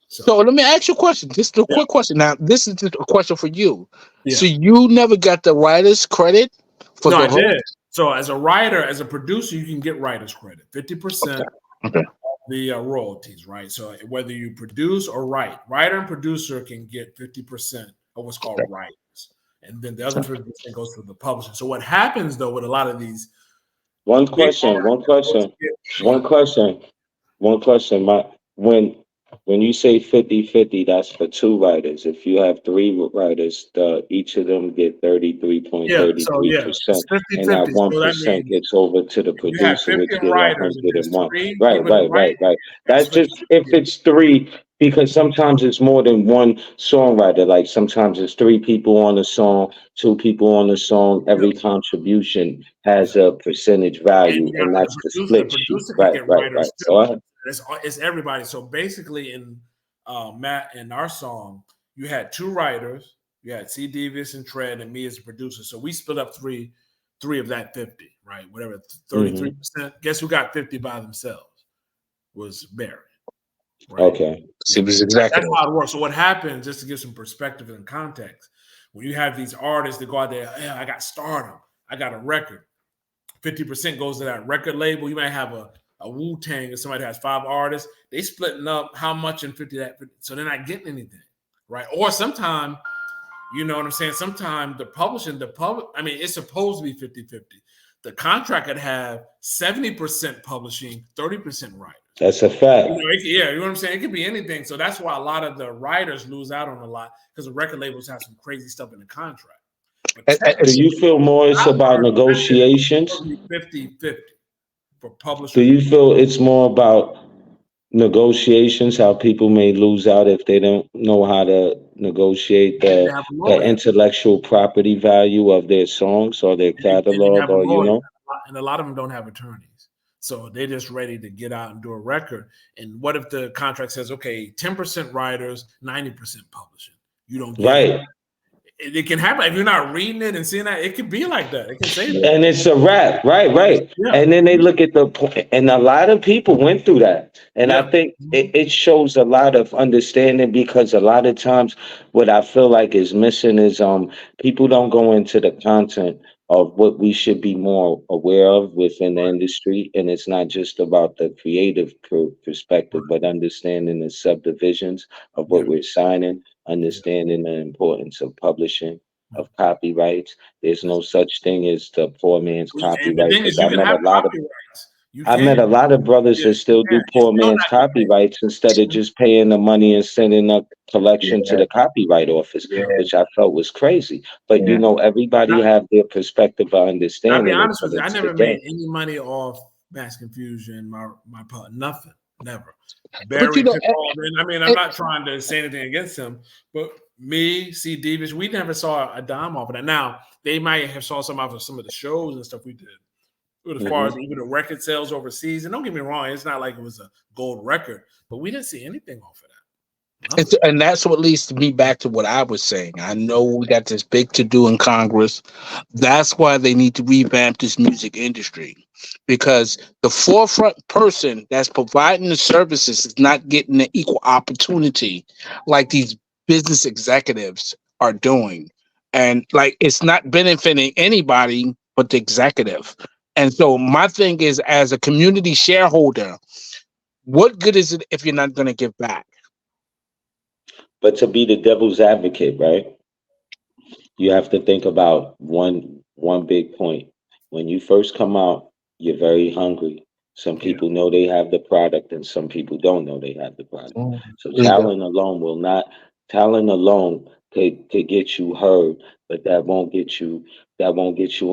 So let me ask you a question. Just a quick question. Now, this is just a question for you.
Yeah.
So you never got the writer's credit for
no,
the
I
whole?
did. So as a writer, as a producer, you can get writer's credit, 50% of the royalties, right? So whether you produce or write, writer and producer can get 50% of what's called writers. And then the other 50% goes to the publisher. So what happens, though, with a lot of these
One question. When you say 50-50, that's for two writers. If you have three writers, each of them get 33.33%, and that 1% gets over to the producer, which gets 101. Right. That's just if it's three, because sometimes it's more than one songwriter. Like sometimes it's three people on a song, two people on a song. Every contribution has a percentage value, and that's the split sheet. Right. So
it's everybody. So basically, in Matt and our song, you had two writers. You had C. Devious and Tread, and me as a producer. So we split up three of that 50, right? Whatever, 33%. Guess who got 50 by themselves? Was Barry. Right?
Okay.
It was exactly
that's how it works. So what happens, just to give some perspective and context, when you have these artists that go out there, I got stardom, I got a record, 50% goes to that record label. You might have a Wu-Tang or somebody has 5 artists. They splitting up how much in 50 that, so they're not getting anything, right? Or sometimes, you know what I'm saying? Sometimes it's supposed to be 50-50. The contract could have 70% publishing, 30% writing.
That's a fact.
You know what I'm saying? It could be anything. So that's why a lot of the writers lose out on a lot, because the record labels have some crazy stuff in the contract.
Do you feel more it's about negotiations?
50-50 for publishers.
Do you feel it's more about negotiations, how people may lose out if they don't know how to negotiate the intellectual property value of their songs or their catalog, or
and a lot of them don't have attorneys, so they're just ready to get out and do a record. And what if the contract says, okay, 10% writers, 90% publishing? You don't get it. it can happen if you're not reading it and seeing that. It could be like that. It can say that.
And it's a wrap, right.
Yeah.
And then they look at the point, and a lot of people went through that. And I think it shows a lot of understanding, because a lot of times what I feel like is missing is people don't go into the content of what we should be more aware of within the industry. And it's not just about the creative perspective, but understanding the subdivisions of what we're signing, understanding the importance of publishing, of copyrights. There's no such thing as the poor man's
And the
copyright,
thing is,
because
you can have copyrights.
I met a lot of brothers that still do poor man's copyrights instead of just paying the money and sending a collection to the copyright office, which I felt was crazy. But you know, everybody have their perspective of
I'll
understanding.
be honest with you. I never made any money off Mass Confusion, my nothing, never. Barry took all in. I mean, I'm not trying to say anything against him, but me, C. Devish, we never saw a dime off of that. Now they might have saw some of the shows and stuff we did. But as far as even the record sales overseas, and don't get me wrong, it's not like it was a gold record, but we didn't see anything off of that.
And that's what leads me back to what I was saying. I know we got this big to do in Congress. That's why they need to revamp this music industry, because the forefront person that's providing the services is not getting the equal opportunity like these business executives are doing. And like, it's not benefiting anybody but the executive. And so my thing is, as a community shareholder, what good is it if you're not going to give back?
But to be the devil's advocate, right? You have to think about one big point. When you first come out, you're very hungry. Some people know they have the product, and some people don't know they have the product. So talent alone could get you heard, but that won't get you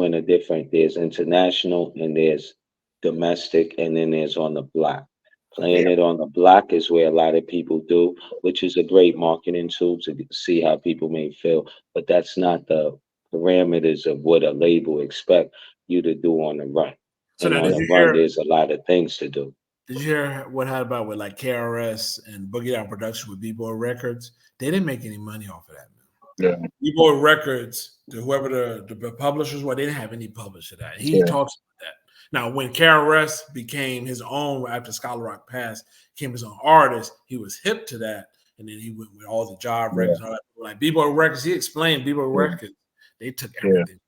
in a different. There's international, and there's domestic, and then there's on the block. Playing it on the block is where a lot of people do, which is a great marketing tool to see how people may feel. But that's not the parameters of what a label expect you to do on the run.
So
and
now,
on the run, there's a lot of things to do.
Did you hear what happened about with like KRS and Boogie Down Production with B-Boy Records? They didn't make any money off of that, man. Yeah. B-Boy Records, whoever the publishers were, they didn't have any publisher that. He talks about that. Now, when KRS became his own after Scholar Rock passed, became his own artist, he was hip to that. And then he went with all the job records, all that. Like B-Boy Records, he explained B-Boy Records, they took everything.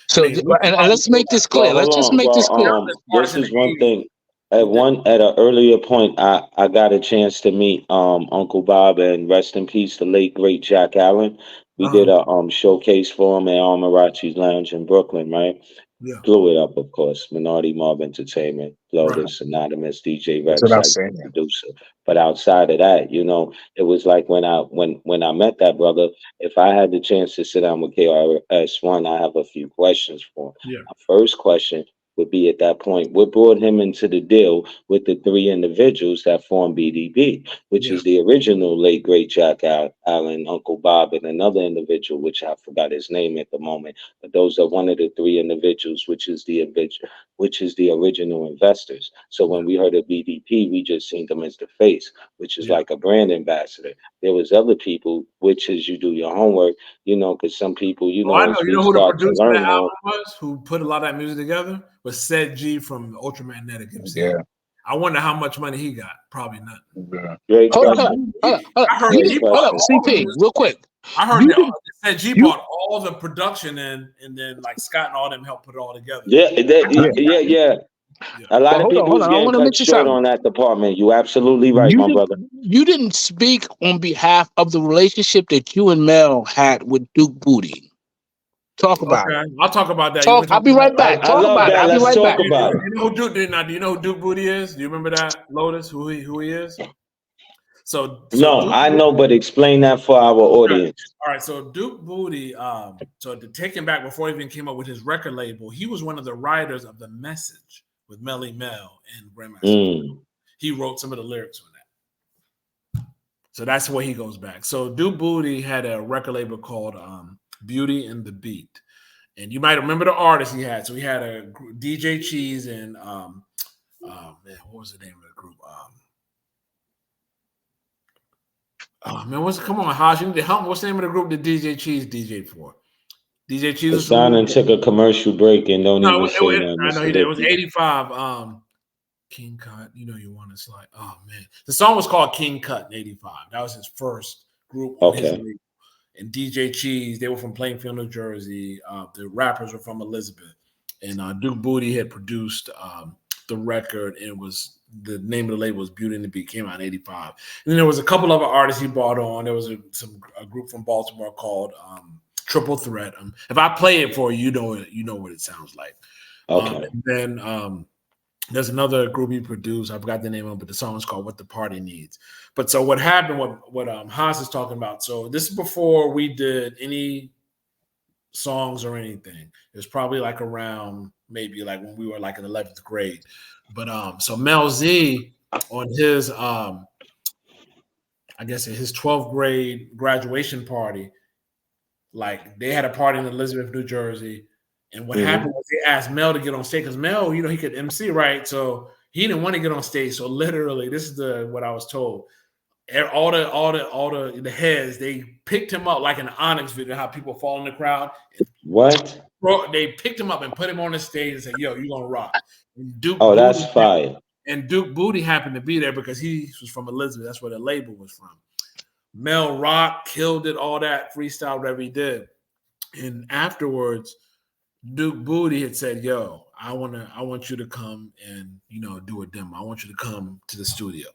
So, and let's make this clear. Let's just make this clear.
This is one thing. At an earlier point, I got a chance to meet Uncle Bob, and rest in peace, the late great Jack Allen. We did a showcase for him at Amarachi's Lounge in Brooklyn, right? Yeah. Blew it up, of course. Minority Mob Entertainment, Lotus, Anonymous, DJ Wrex, like producer. But outside of that, you know, it was like when I met that brother, if I had the chance to sit down with KRS-One, I have a few questions for him. Yeah. My first question would be, at that point, what brought him into the deal with the three individuals that formed BDP, which is the original late great Jack Allen, Uncle Bob, and another individual, which I forgot his name at the moment. But those are one of the three individuals, which is the original investors. So when we heard of BDP, we just seen them as the face, which is like a brand ambassador. There was other people, which is you do your homework, you know, because some people, you know,
I know. You know who the producer of that album was, who put a lot of that music together? Was Said G from Ultramagnetic MC. Yeah. I wonder how much money he got. Probably not.
Yeah.
Hold on. CP, real quick.
I heard that Said G bought all the production and then like Scott and all them helped put it all together.
Yeah. A lot of people was getting cut short on that department. You absolutely right, my brother.
You didn't speak on behalf of the relationship that you and Mel had with Duke Booty. Talk about it.
I'll talk about that.
I'll be right back. Talk about it.
Let's talk about it.
You know who Duke did not? Do you know who Duke Booty is? Do you remember that, Lotus? Who he is? So
no, Duke I know, but explain that for our audience.
All right. So Duke Booty, so to take him back before he even came up with his record label, he was one of the writers of The Message with Melly Mel and Grandmaster. He wrote some of the lyrics on that. So that's where he goes back. So Duke Booty had a record label called Beauty and the Beat. And you might remember the artists he had. So he had a DJ Cheese and man, what was the name of the group? Oh man, come on, Haas? You need to help me. What's the name of the group that DJ Cheese DJ for? DJ Cheese was
Hassan took a commercial break and don't even say that.
I know he did. It was 85. King Cut, you know you want to slide. Oh man, the song was called King Cut in '85. That was his first group on his label. And DJ Cheese, they were from Plainfield, New Jersey. The rappers were from Elizabeth, and Duke Booty had produced the record. And it was the name of the label was Beauty and the Beat. Came out in '85. And then there was a couple other artists he brought on. There was a group from Baltimore called Triple Threat. If I play it for you, you know what it sounds like.
Okay.
And then there's another group he produced. I forgot the name of it, but the song is called What the Party Needs. But so what happened, what Haas is talking about, so this is before we did any songs or anything. It was probably like around maybe like when we were like in 11th grade. But so Mel-Z on his I guess his 12th grade graduation party, like they had a party in Elizabeth, New Jersey. And what happened was they asked Mel to get on stage because Mel, you know, he could MC, right? So he didn't want to get on stage. So literally, this is what I was told. All the heads, they picked him up like an Onyx video, how people fall in the crowd.
What?
They picked him up and put him on the stage and said, "Yo, you gonna rock." And Duke
that's fire.
And Duke Booty happened to be there because he was from Elizabeth. That's where the label was from. Mel rocked, killed it, all that freestyle, whatever he did. And afterwards, Duke Booty had said, "Yo, I want you to come and, you know, do a demo. I want you to come to the studio."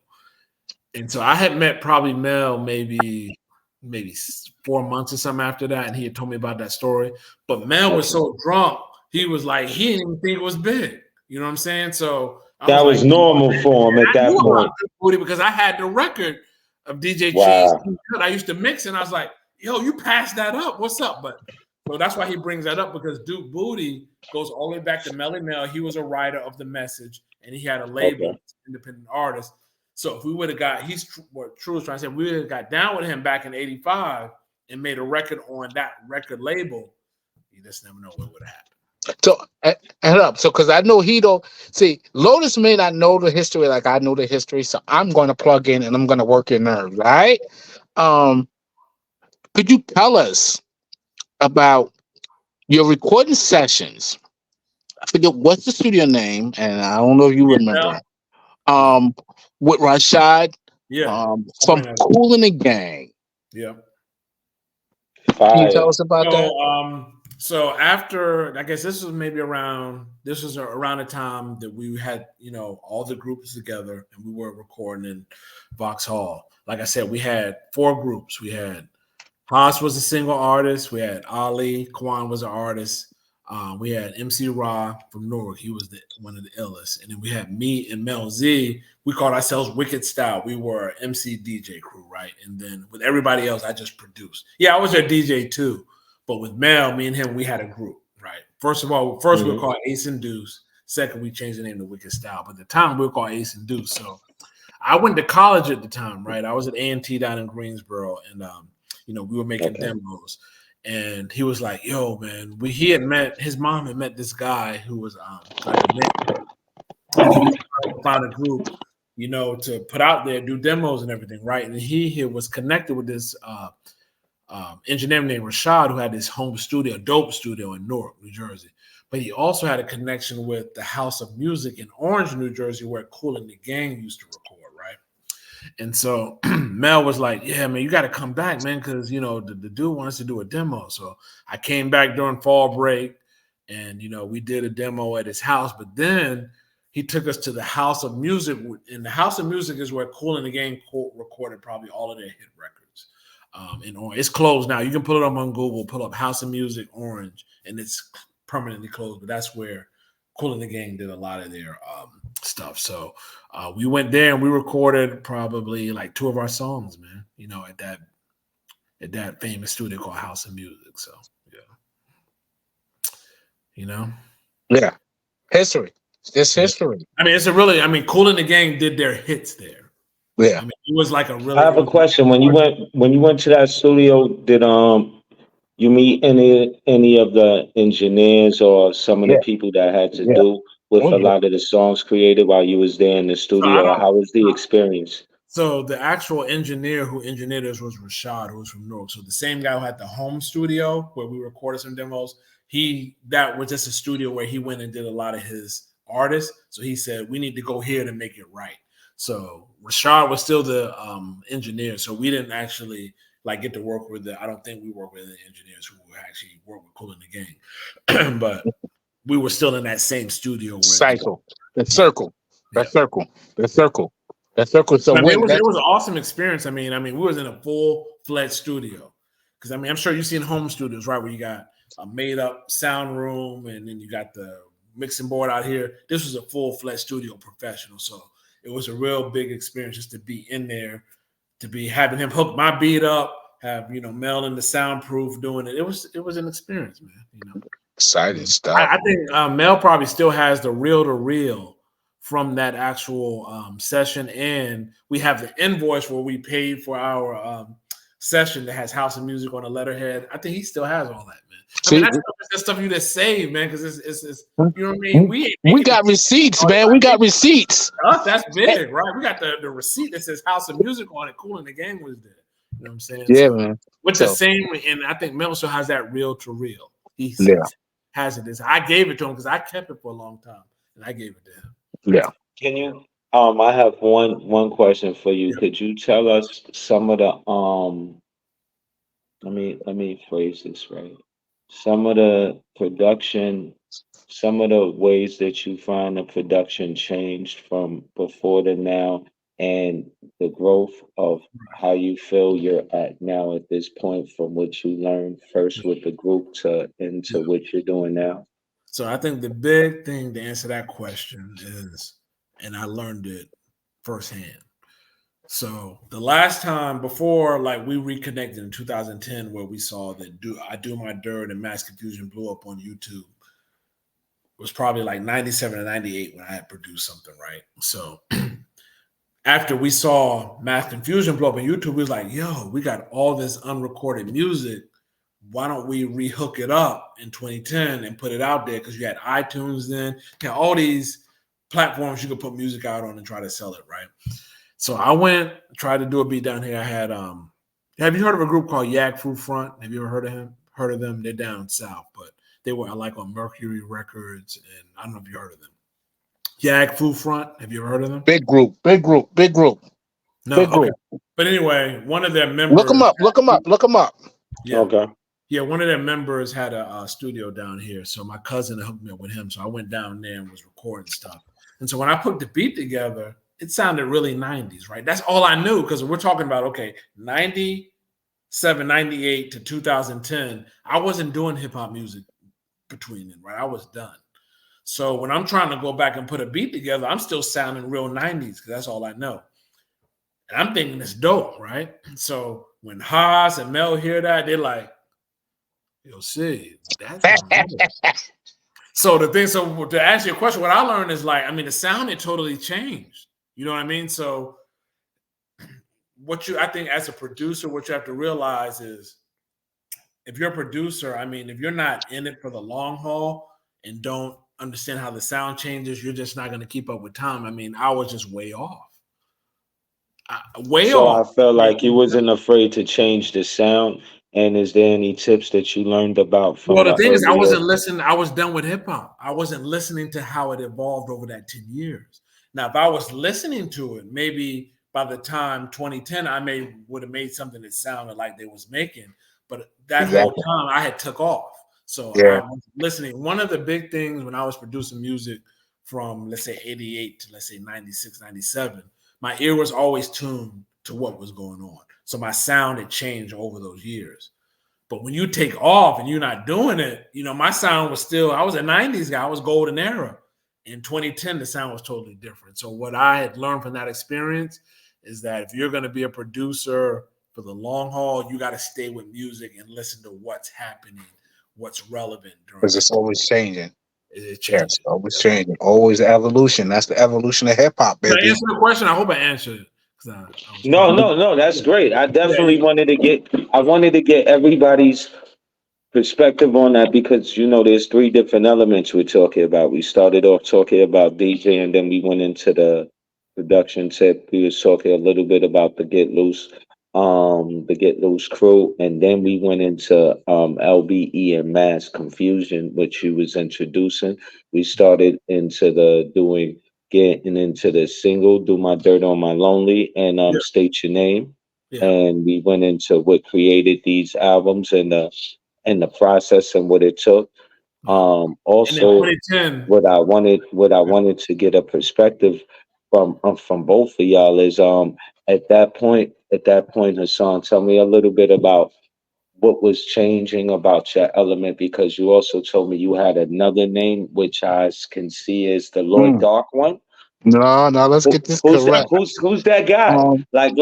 And so I had met probably Mel maybe 4 months or something after that, and he had told me about that story. But Mel was so drunk, he was like, he didn't even think it was big. You know what I'm saying? So
that was like, normal for him at that point.
Booty because I had the record of DJ Cheese. I used to mix, and I was like, "Yo, you passed that up. What's up?" But so that's why he brings that up, because Duke Booty goes all the way back to Melly Mel. He was a writer of The Message, and he had a label, independent artist. So if we would have got, what True was trying to say, we would have got down with him back in '85 and made a record on that record label, you just never know what would have happened.
So, head up. So, because I know he don't see, Lotus may not know the history like I know the history. So I'm going to plug in and I'm going to work your nerves, right? Could you tell us about your recording sessions? I forget what's the studio name, and I don't know if you remember. With Rashad, from Kool and the Gang.
Yeah.
Can you tell us about that?
So after, I guess this was around the time that we had, you know, all the groups together and we were recording in Vauxhall. Like I said, we had 4 groups. We had Haas was a single artist. We had Ali Kwan was an artist. We had MC Ra from Newark. He was one of the illest. And then we had me and Mel-Z. We called ourselves Wicked Style. We were MC DJ crew, right? And then with everybody else, I just produced. Yeah, I was their DJ too. But with Mel, me and him, we had a group, right? First we were called Ace and Deuce. Second, we changed the name to Wicked Style. But at the time, we were called Ace and Deuce. So I went to college at the time, right? I was at A&T down in Greensboro. And, you know, we were making demos. And he was like, "Yo, man, his mom had met this guy who was found a group, you know, to put out there, do demos and everything, right?" And he was connected with this engineer named Rashad, who had this home studio, dope studio in Newark, New Jersey. But he also had a connection with the House of Music in Orange, New Jersey, where Kool and the Gang used to record, right? And so Mel was like, "Yeah, man, you got to come back, man, because, you know, the dude wants to do a demo." So I came back during fall break, and, you know, we did a demo at his house. But then he took us to the House of Music, and the House of Music is where Kool and the Gang recorded probably all of their hit records. It's closed now. You can pull it up on Google, pull up House of Music Orange, and it's permanently closed. But that's where Kool and the Gang did a lot of their stuff. So we went there and we recorded probably like 2 of our songs, man, you know, at that famous studio called House of Music. So yeah, you know,
yeah, history. It's history.
I mean, Kool and the Gang did their hits there.
Yeah,
I mean, it was like a really.
I have a question. When you went to that studio, did you meet any of the engineers or some of the people that had to do with a lot of the songs created while you was there in the studio? How was the experience?
So the actual engineer who engineered us was Rashad, who was from Newark. So the same guy who had the home studio where we recorded some demos, that was just a studio where he went and did a lot of his artists. So he said, we need to go here to make it right. So Rashad was still the engineer. So we didn't actually like get to work with I don't think we worked with the engineers who actually worked with Kool and the Gang. But we were still in that same studio. Where
circle. That circle. So
it was an awesome experience. I mean, we was in a full-fledged studio. Because I'm sure you've seen home studios, right? Where you got a made-up sound room and then you got the mixing board out here. This was a full-fledged studio professional. So it was a real big experience just to be in there, to be having him hook my beat up, have Mel in the soundproof doing it. It was an experience, man.
Exciting stuff.
I think Mel probably still has the reel-to-reel from that actual session, and we have the invoice where we paid for our session that has House of Music on the letterhead. I think he still has all that, man. That's stuff you just save, man, because it's you know what I mean.
We got receipts, man. We got receipts.
That's big, right? We got the receipt that says House of Music on it. Kool and the Gang was there. You know what I'm saying?
Yeah, man.
With the same, and I think Mel still has that reel-to-reel. He has it. I gave it to him because I kept it for a long time, and I gave it to him.
Yeah.
Can you? I have one question for you. Yeah. Could you tell us some of the Let me phrase this right. Some of the production, some of the ways that you find the production changed from before to now, and the growth of how you feel you're at now at this point from what you learned first with the group into what you're doing now.
So I think the big thing to answer that question is, and I learned it firsthand. So the last time before, like, we reconnected in 2010, where we saw that I Do My Dirt and Mass Confusion blew up on YouTube, was probably like 97 or 98 when I had produced something, right? So after we saw Mass Confusion blow up on YouTube, we was like, yo, we got all this unrecorded music. Why don't we rehook it up in 2010 and put it out there? Because you had iTunes then, you had all these platforms you could put music out on and try to sell it, right? So I went, tried to do a beat down here. I had, have you heard of a group called Yak Fruit Front? Have you ever heard of them? They're down south, but they were like on Mercury Records, and I don't know if you heard of them. Yak Fruit Front, have you ever heard of them?
Big group. No, big group.
Okay. But anyway, one of their members.
Look them up.
Yeah. Okay. Yeah, one of their members had a studio down here, so my cousin hooked me up with him. So I went down there and was recording stuff. And so when I put the beat together, it sounded really 90s, right? That's all I knew, because we're talking about, okay, 97, 98 to 2010. I wasn't doing hip-hop music between them, right? I was done. So when I'm trying to go back and put a beat together, I'm still sounding real 90s, because that's all I know. And I'm thinking it's dope, right? So when Haas and Mel hear that, they're like, yo, see, that's so to answer your question, what I learned is, like, the sound had totally changed. You know what I mean? So I think as a producer, what you have to realize is, if you're a producer, if you're not in it for the long haul and don't understand how the sound changes, you're just not going to keep up with time. I was just way off.
So I felt like you wasn't afraid to change the sound. And is there any tips that you learned about from?
Well, the thing is, I wasn't listening. I was done with hip hop. I wasn't listening to how it evolved over that 10 years. Now, if I was listening to it, maybe by the time 2010, I would have made something that sounded like they was making. But that whole time, I had took off. So I was listening. One of the big things when I was producing music from, let's say, 88 to, let's say, 96, 97, my ear was always tuned to what was going on. So my sound had changed over those years. But when you take off and you're not doing it, my sound was still, I was a 90s guy. I was golden era. In 2010, the sound was totally different. So what I had learned from that experience is that if you're going to be a producer for the long haul, you got to stay with music and listen to what's happening, what's relevant.
Because it's always changing.
It changes.
Yeah, always changing. Always evolution. That's the evolution of hip hop, baby.
Can I answer the question? I hope I answered it.
No, that's great. I definitely wanted to get everybody's perspective on that, because there's three different elements we're talking about. We started off talking about DJ, and then we went into the production tip. We was talking a little bit about the Get Loose crew, and then we went into LBE and Mass Confusion, which you was introducing. We started into the doing getting into the single "Do My Dirt on My Lonely" and
Yeah,
State Your Name,
yeah,
and we went into what created these albums and the process and what it took.
yeah. And in
Also,
2010,
what I wanted to get a perspective from both of y'all is at that point, Hassan, tell me a little bit about what was changing about your element, because you also told me you had another name which can see is the Lord
Mm.
Dark One.
No, let's get this
Who's that?
correct.
Who's that guy?
Um,
Like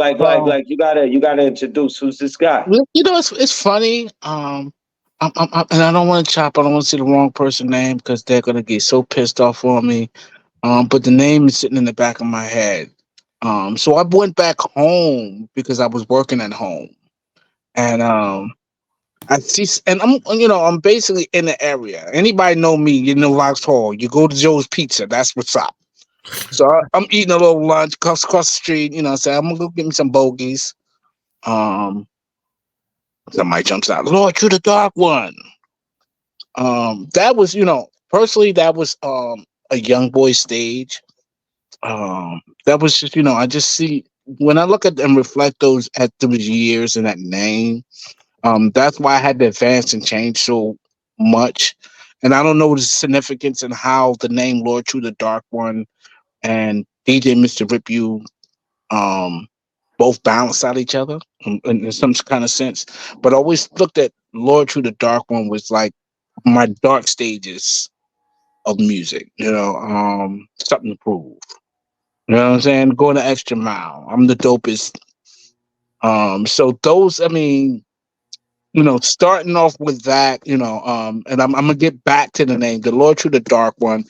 you gotta introduce who's this guy.
it's funny. And I don't want to chop. I don't want to say the wrong person name because they're gonna get so pissed off on me. But the name is sitting in the back of my head. So I went back home because I was working at home, and I see, and I'm basically in the area. Anybody know me? You know Vauxhall. You go to Joe's Pizza. That's what's up. So I'm eating a little lunch across the street. Say I'm gonna go get me some bogeys. Um, Somebody jumps out. Lord, you the dark one. That was, personally, that was a young boy stage. That was just, I just see when I look at and reflect at those years and that name. That's why I had to advance and change so much. And I don't know the significance and how the name Lord True the Dark One and DJ Mr. Ripp-U um both balance out each other in some kind of sense. But I always looked at Lord True the Dark One was like my dark stages of music, something to prove. You know what I'm saying? Going the extra mile. I'm the dopest. So those, I mean, starting off with that, and I'm gonna get back to the name. The Lord True the Dark One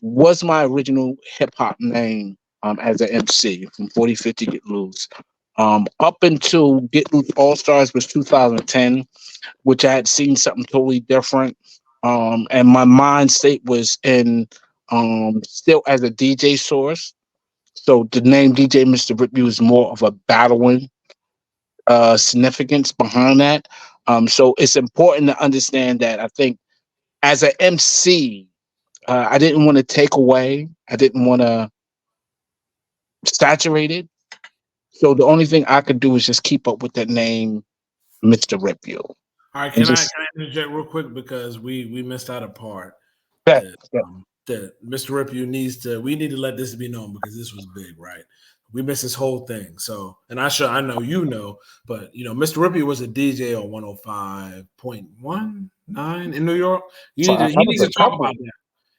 was my original hip hop name as an MC from 4050 Get Loose. Up until Get Loose All Stars was 2010, which I had seen something totally different. And my mind state was in still as a DJ source. So the name DJ Mr. Rippy was more of a battling significance behind that. So it's important to understand that I think as an MC, I didn't want to take away, I didn't want to saturate it. So the only thing I could do is just keep up with that name, Mr. Rippy.
all right.
And
Can I
just
interject real quick because we missed out a part
that,
that Mr. Rip-U needs to. We need to let this be known because this was big, right? We missed this whole thing. So, and I know you know, but Mr. Rip-U was a DJ on 105.19 in New York. He needs to talk about that.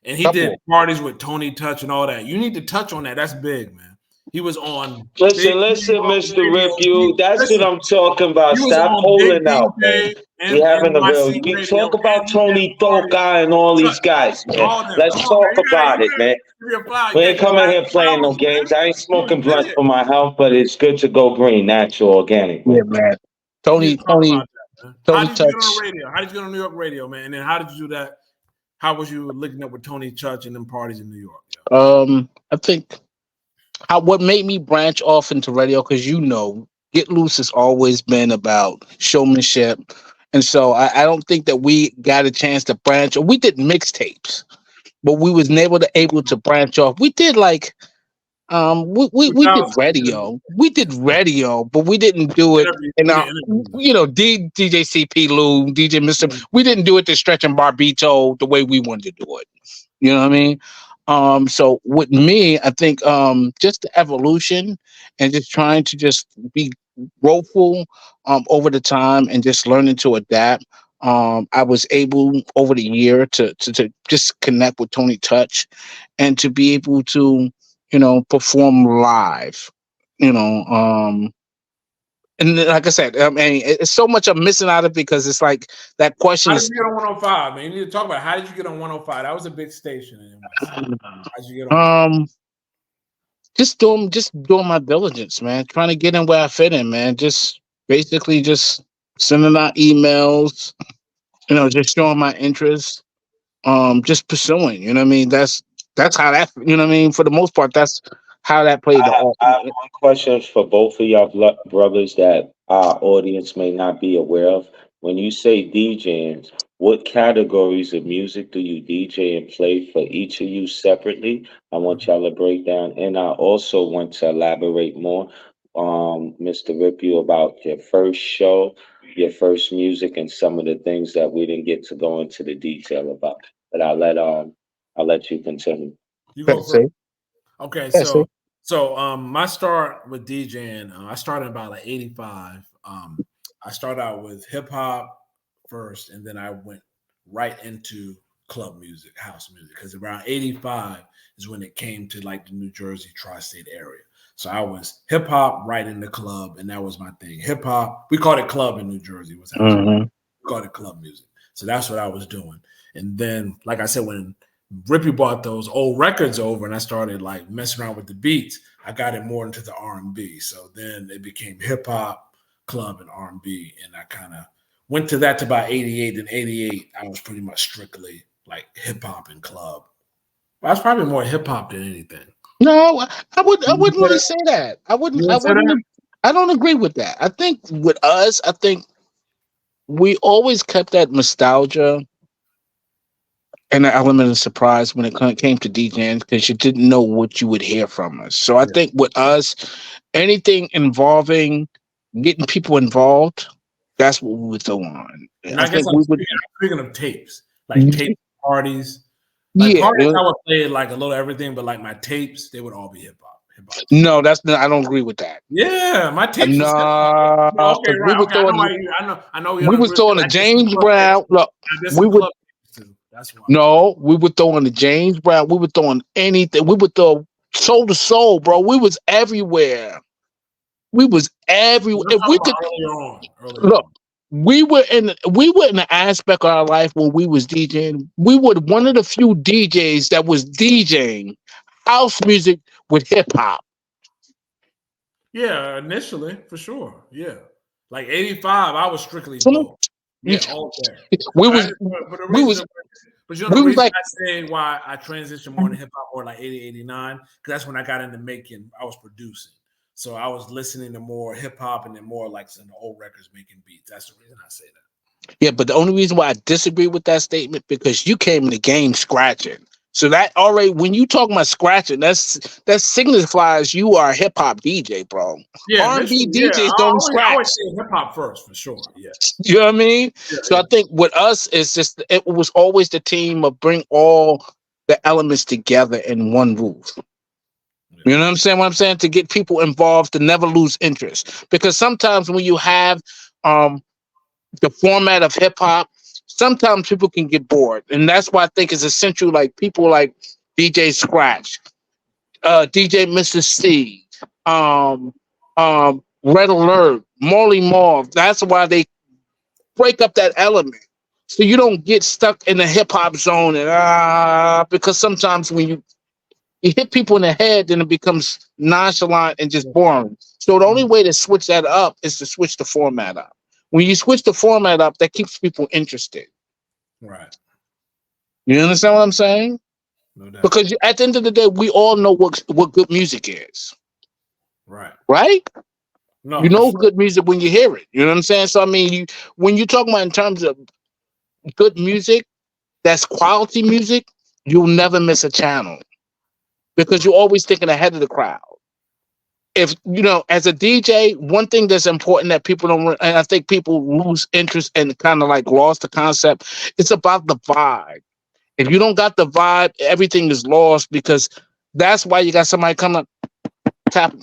And he did parties with Tony Touch and all that. You need to touch on that. That's big, man. He was on.
Listen, Mr. Rip-U. That's what I'm talking about. Stop holding out, man. We having a real. We talk about Tony Toka and all these guys, man. Let's talk about it, man. We ain't coming here playing no games. I ain't smoking blunts for my health, but it's good to go green, natural, organic, man.
yeah, man. Tony
How did you
Touch.
get on the radio? How did you get on New York radio, man? And then how did you do that? How was you linking up with Tony Touch and them parties in New York?
I think what made me branch off into radio, because Get Loose has always been about showmanship. And so I don't think that we got a chance to branch, or we did mixtapes, but we was able to branch off. We did like we did radio. We did radio, but we didn't do it in our DJ CP Lou, DJ Mr. We didn't do it to Stretch and Barbito the way we wanted to do it. You know what I mean? So with me, I think just the evolution and just trying to just be growthful over the time and just learning to adapt. I was able over the year to just connect with Tony Touch and to be able to, perform live, and like I said, I mean, it's so much I'm missing out of because it's like that question
How
is.
did you get on 105, man? You need to talk about how did you get on 105? That was a big station. How did you get on?
Just doing my diligence, man. Trying to get in where I fit in, man. Just basically just sending out emails, just showing my interest. Just pursuing. You know what I mean? That's how that. You know what I mean? For the most part, that's how that played
I have one question for both of y'all brothers that our audience may not be aware of. When you say DJing, what categories of music do you DJ and play for each of you separately? I want y'all to break down, and I also want to elaborate more, Mr. Ripp-U, about your first show, your first music, and some of the things that we didn't get to go into the detail about. But I'll let you continue.
You go
say.
first. Okay,
Yeah, say.
so my start with DJing, I started about like 85. I started out with hip hop first, and then I went right into club music, house music, because around 85 is when it came to like the New Jersey tri-state area. So I was hip hop right in the club, and that was my thing. Hip hop, we called it club in New Jersey. Was house music. We called it club music. So that's what I was doing. And then, like I said, when Ripp-U bought those old records over, and I started like messing around with the beats, I got it more into the R&B. So then it became hip hop, club, and R&B, and I kind of went to that to about 88. And 88, I was pretty much strictly like hip hop and club. I was probably more hip hop than anything.
No, I wouldn't really say that. I wouldn't. I don't agree with that. I think with us, I think we always kept that nostalgia and the element of surprise when it came to DJing, because you didn't know what you would hear from us. So I think with us, anything involving getting people involved, that's what we would throw on.
And I guess speaking of tapes, like tape parties. Like
Yeah,
parties, I would play like a little everything, but like my tapes, they would all be hip hop.
No, that's not. I don't agree with that.
Yeah, my tapes.
No,
okay, right.
We
Okay, I know.
We was throwing the James Brown. Look, we would.
That's why.
No, we were throwing the James Brown. We were throwing anything. We would throw Soul to Soul, bro. We was everywhere. We was everywhere. If we could look, we were in the aspect of our life when we was DJing. We were one of the few DJs that was DJing house music with hip hop.
Yeah, initially for sure. Yeah, like 85, I was strictly both. Yeah, all there. But you know the reason like, I say why I transitioned more to hip hop or like 80, 89, because that's when I got into making. I was producing, so I was listening to more hip hop and then more like some old records making beats. That's the reason I say that.
Yeah, but the only reason why I disagree with that statement, because you came in the game scratching. So that already, when you talk about scratching, that signifies you are a hip hop DJ, bro.
Yeah,
R&B DJs don't scratch. I
always say hip hop first for sure. Yeah,
you know what I mean. Yeah, so I think with us, it's just it was always the team of bring all the elements together in one roof. Yeah. You know what I'm saying? What I'm saying, to get people involved, to never lose interest, because sometimes when you have the format of hip hop, sometimes people can get bored, and that's why I think it's essential. Like people like DJ Scratch, DJ Mr. C, Red Alert, Molly Marv. That's why they break up that element, so you don't get stuck in the hip hop zone. And because sometimes when you hit people in the head, then it becomes nonchalant and just boring. So the only way to switch that up is to switch the format up. When you switch the format up, that keeps people interested.
Right.
You understand what I'm saying? No doubt. Because at the end of the day, we all know what good music is.
Right.
Right?
No,
you know good music when you hear it. You know what I'm saying? So I mean, when you talk about in terms of good music, that's quality music, you'll never miss a channel, because you're always thinking ahead of the crowd. If you know, as a DJ, one thing that's important that people don't, and I think people lose interest and kind of like lost the concept, it's about the vibe. If you don't got the vibe, everything is lost, because that's why you got somebody come up, tap.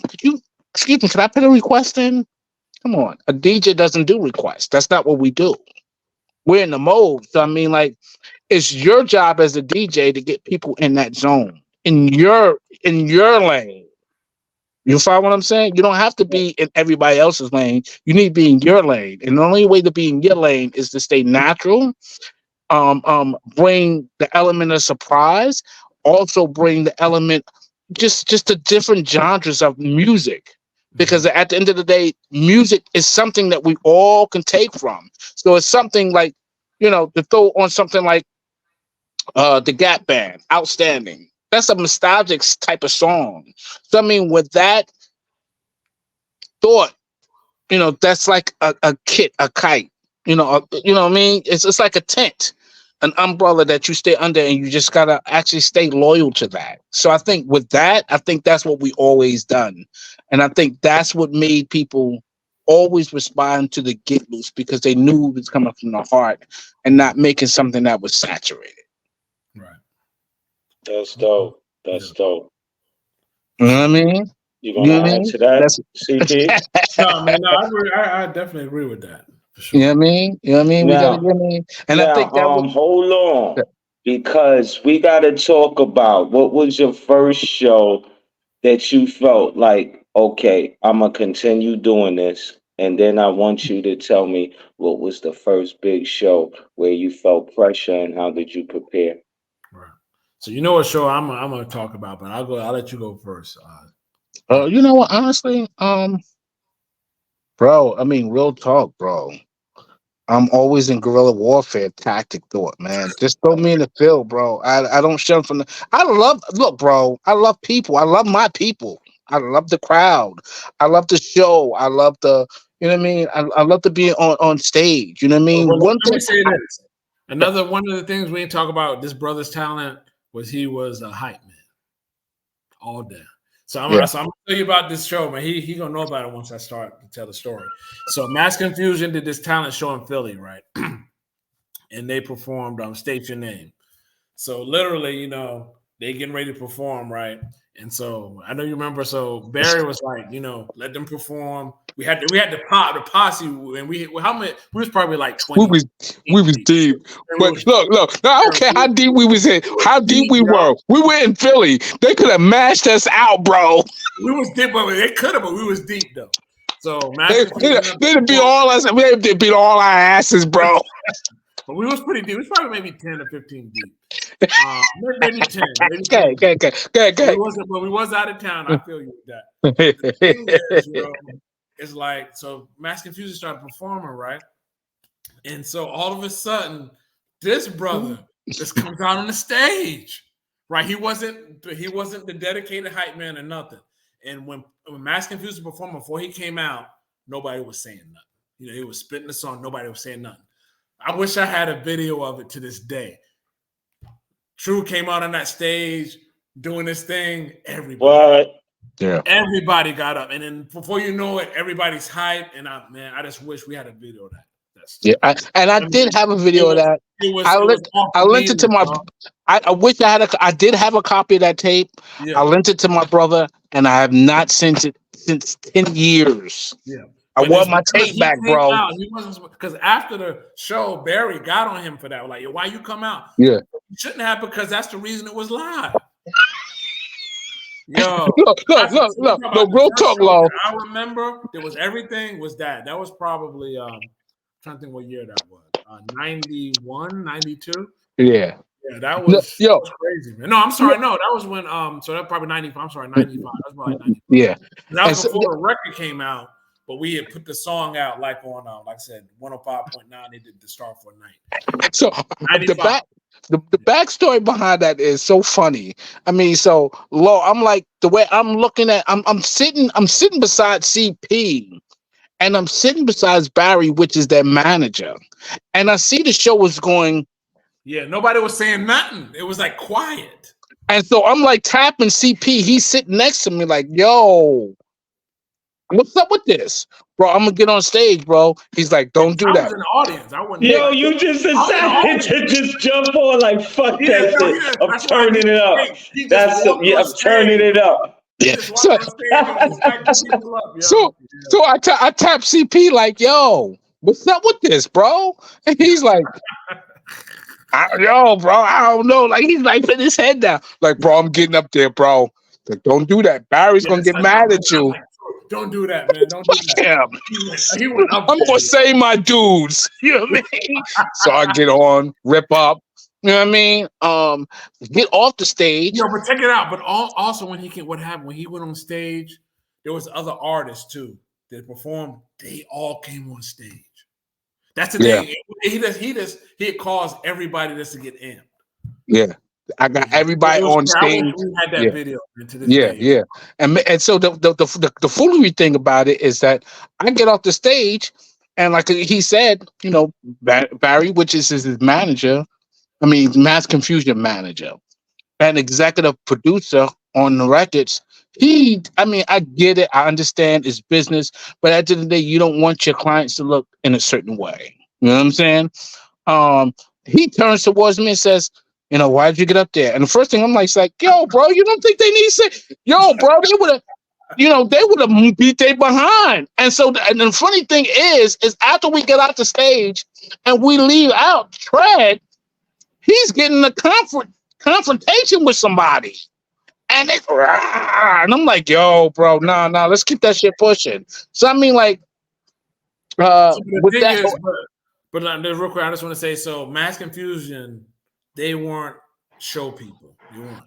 Excuse me, can I put a request in? Come on. A DJ doesn't do requests. That's not what we do. We're in the mode. So I mean, like, it's your job as a DJ to get people in that zone, in your lane. You follow what I'm saying? You don't have to be in everybody else's lane. You need to be in your lane. And the only way to be in your lane is to stay natural, bring the element of surprise, also bring the element, just the different genres of music. Because at the end of the day, music is something that we all can take from. So it's something like, you know, to throw on something like the Gap Band, outstanding. That's a nostalgic type of song. So I mean, with that thought, that's like a kite. You know what I mean? It's like a tent, an umbrella that you stay under, and you just gotta actually stay loyal to that. So I think with that, I think that's what we always done, and I think that's what made people always respond to the Get Loose, because they knew it was coming from the heart and not making something that was saturated.
Right.
That's dope. That's dope.
You know what I mean?
You gonna add to that, CP?
No, man, I definitely agree with that. For sure.
You know what I mean? You know what I mean? We
Now,
gotta, and I think that
hold on, because we gotta talk about what was your first show that you felt like, okay, I'm gonna continue doing this, and then I want you to tell me what was the first big show where you felt pressure and how did you prepare?
Right. So you know what show I'm gonna talk about, but I'll let you go first.
you know what? Honestly, bro, I mean, real talk, bro. I'm always in guerrilla warfare tactic thought, man. Just throw me in the field, bro. I don't shun from look, bro. I love people. I love my people. I love the crowd. I love the show. I love you know what I mean? I love to be on stage. You know what I mean?
Let me say this. Another one of the things we didn't talk about this brother's talent was he was a hype man all day. So I'm gonna tell you about this show, man. He gonna know about it once I start to tell the story. So Mass Confusion did this talent show in Philly, right? And they performed State Your Name. So literally, they getting ready to perform, right? And so I know you remember. So Barry was like, let them perform. We had the posse, and we was probably like 20.
We was deep. But look, I don't care how deep we was in, how deep we were. We were in Philly. They could have mashed us out, bro.
We was deep, but they could have, but we was deep though. So
they'd beat all us. They'd beat all our asses, bro.
But we was pretty deep. We was probably maybe 10 or 15 deep. Maybe 10. Maybe 10.
Okay.
But we was out of town. I feel you with that. The thing is, it's like, so Mass Confusion started performing, right? And so all of a sudden, this brother just comes out on the stage, right? He wasn't the dedicated hype man or nothing. And when Mass Confusion performed, before he came out, nobody was saying nothing. He was spitting the song. Nobody was saying nothing. I wish I had a video of it to this day. True came out on that stage doing this thing. Everybody got up, and then before you know it, everybody's hyped. And I just wish we had a video of that.
I did have a video of that. I lent it to my. I wish I had I did have a copy of that tape. Yeah. I lent it to my brother, and I have not sent it since 10 years. Yeah. I want my tape back, bro.
Because after the show, Barry got on him for that. Like, why you come out?
Yeah.
You shouldn't have, because that's the reason it was live. Yo.
Look. No, real talk, Lo.
I remember there was everything was that. That was probably, I'm trying to think what year that was. 91, 92?
Yeah.
Yeah, that was crazy, man. No, I'm sorry. No, that was when, so that probably 95. I'm sorry, 95. That's probably 95.
Yeah.
That was before the record came out. But we had put the song out like on, like I said, 105.9. They did the Star for Night.
So the backstory behind that is so funny. I mean, so Lo, I'm like, the way I'm looking at, I'm sitting beside CP, and I'm sitting beside Barry, which is their manager, and I see the show was going.
Yeah, nobody was saying nothing. It was like quiet.
And so I'm like tapping CP. He's sitting next to me, like, yo. What's up with this, bro? I'm gonna get on stage, bro. He's like, "Don't do that."
I was in the audience. I wasn't.
Yo, you just decided to just jump on like fuck that shit. I'm turning it up. I'm turning it up.
Yeah. So I tap CP like, "Yo, what's up with this, bro?" And he's like, "Yo, bro, I don't know." Like he's like putting his head down, like, "Bro, I'm getting up there, bro. Like, don't do that. Barry's gonna get mad at you."
Don't do that, man. Don't do that.
I'm gonna say my dudes. You know what I mean? So I get on, rip up. You know what I mean? Get off the stage.
Yo, but check it out. But also when what happened when he went on stage, there was other artists too that performed. They all came on stage. That's the thing. He caused everybody just to get amped.
Yeah. I got everybody on stage.
I wish we had that
Yeah.
video to this day.
Yeah. And so the foolery thing about it is that I get off the stage, and like he said, you know, Barry, which is his manager, I mean, Mass Confusion manager and executive producer on the records. I mean, I get it. I understand it's business, but at the end of the day, you don't want your clients to look in a certain way. You know what I'm saying? He turns towards me and says, you know, why'd you get up there? And the first thing I'm like, it's like, yo, bro, you don't think they need to say, yo, bro, they would have, you know, they would have beat their behind. And so, and the funny thing is after we get out the stage and we leave out Tread, he's getting a confrontation with somebody. And and I'm like, yo, bro, nah, let's keep that shit pushing. So I mean, like, with that.
But real quick, I just want to say, so Mass Confusion, they weren't show people. You weren't.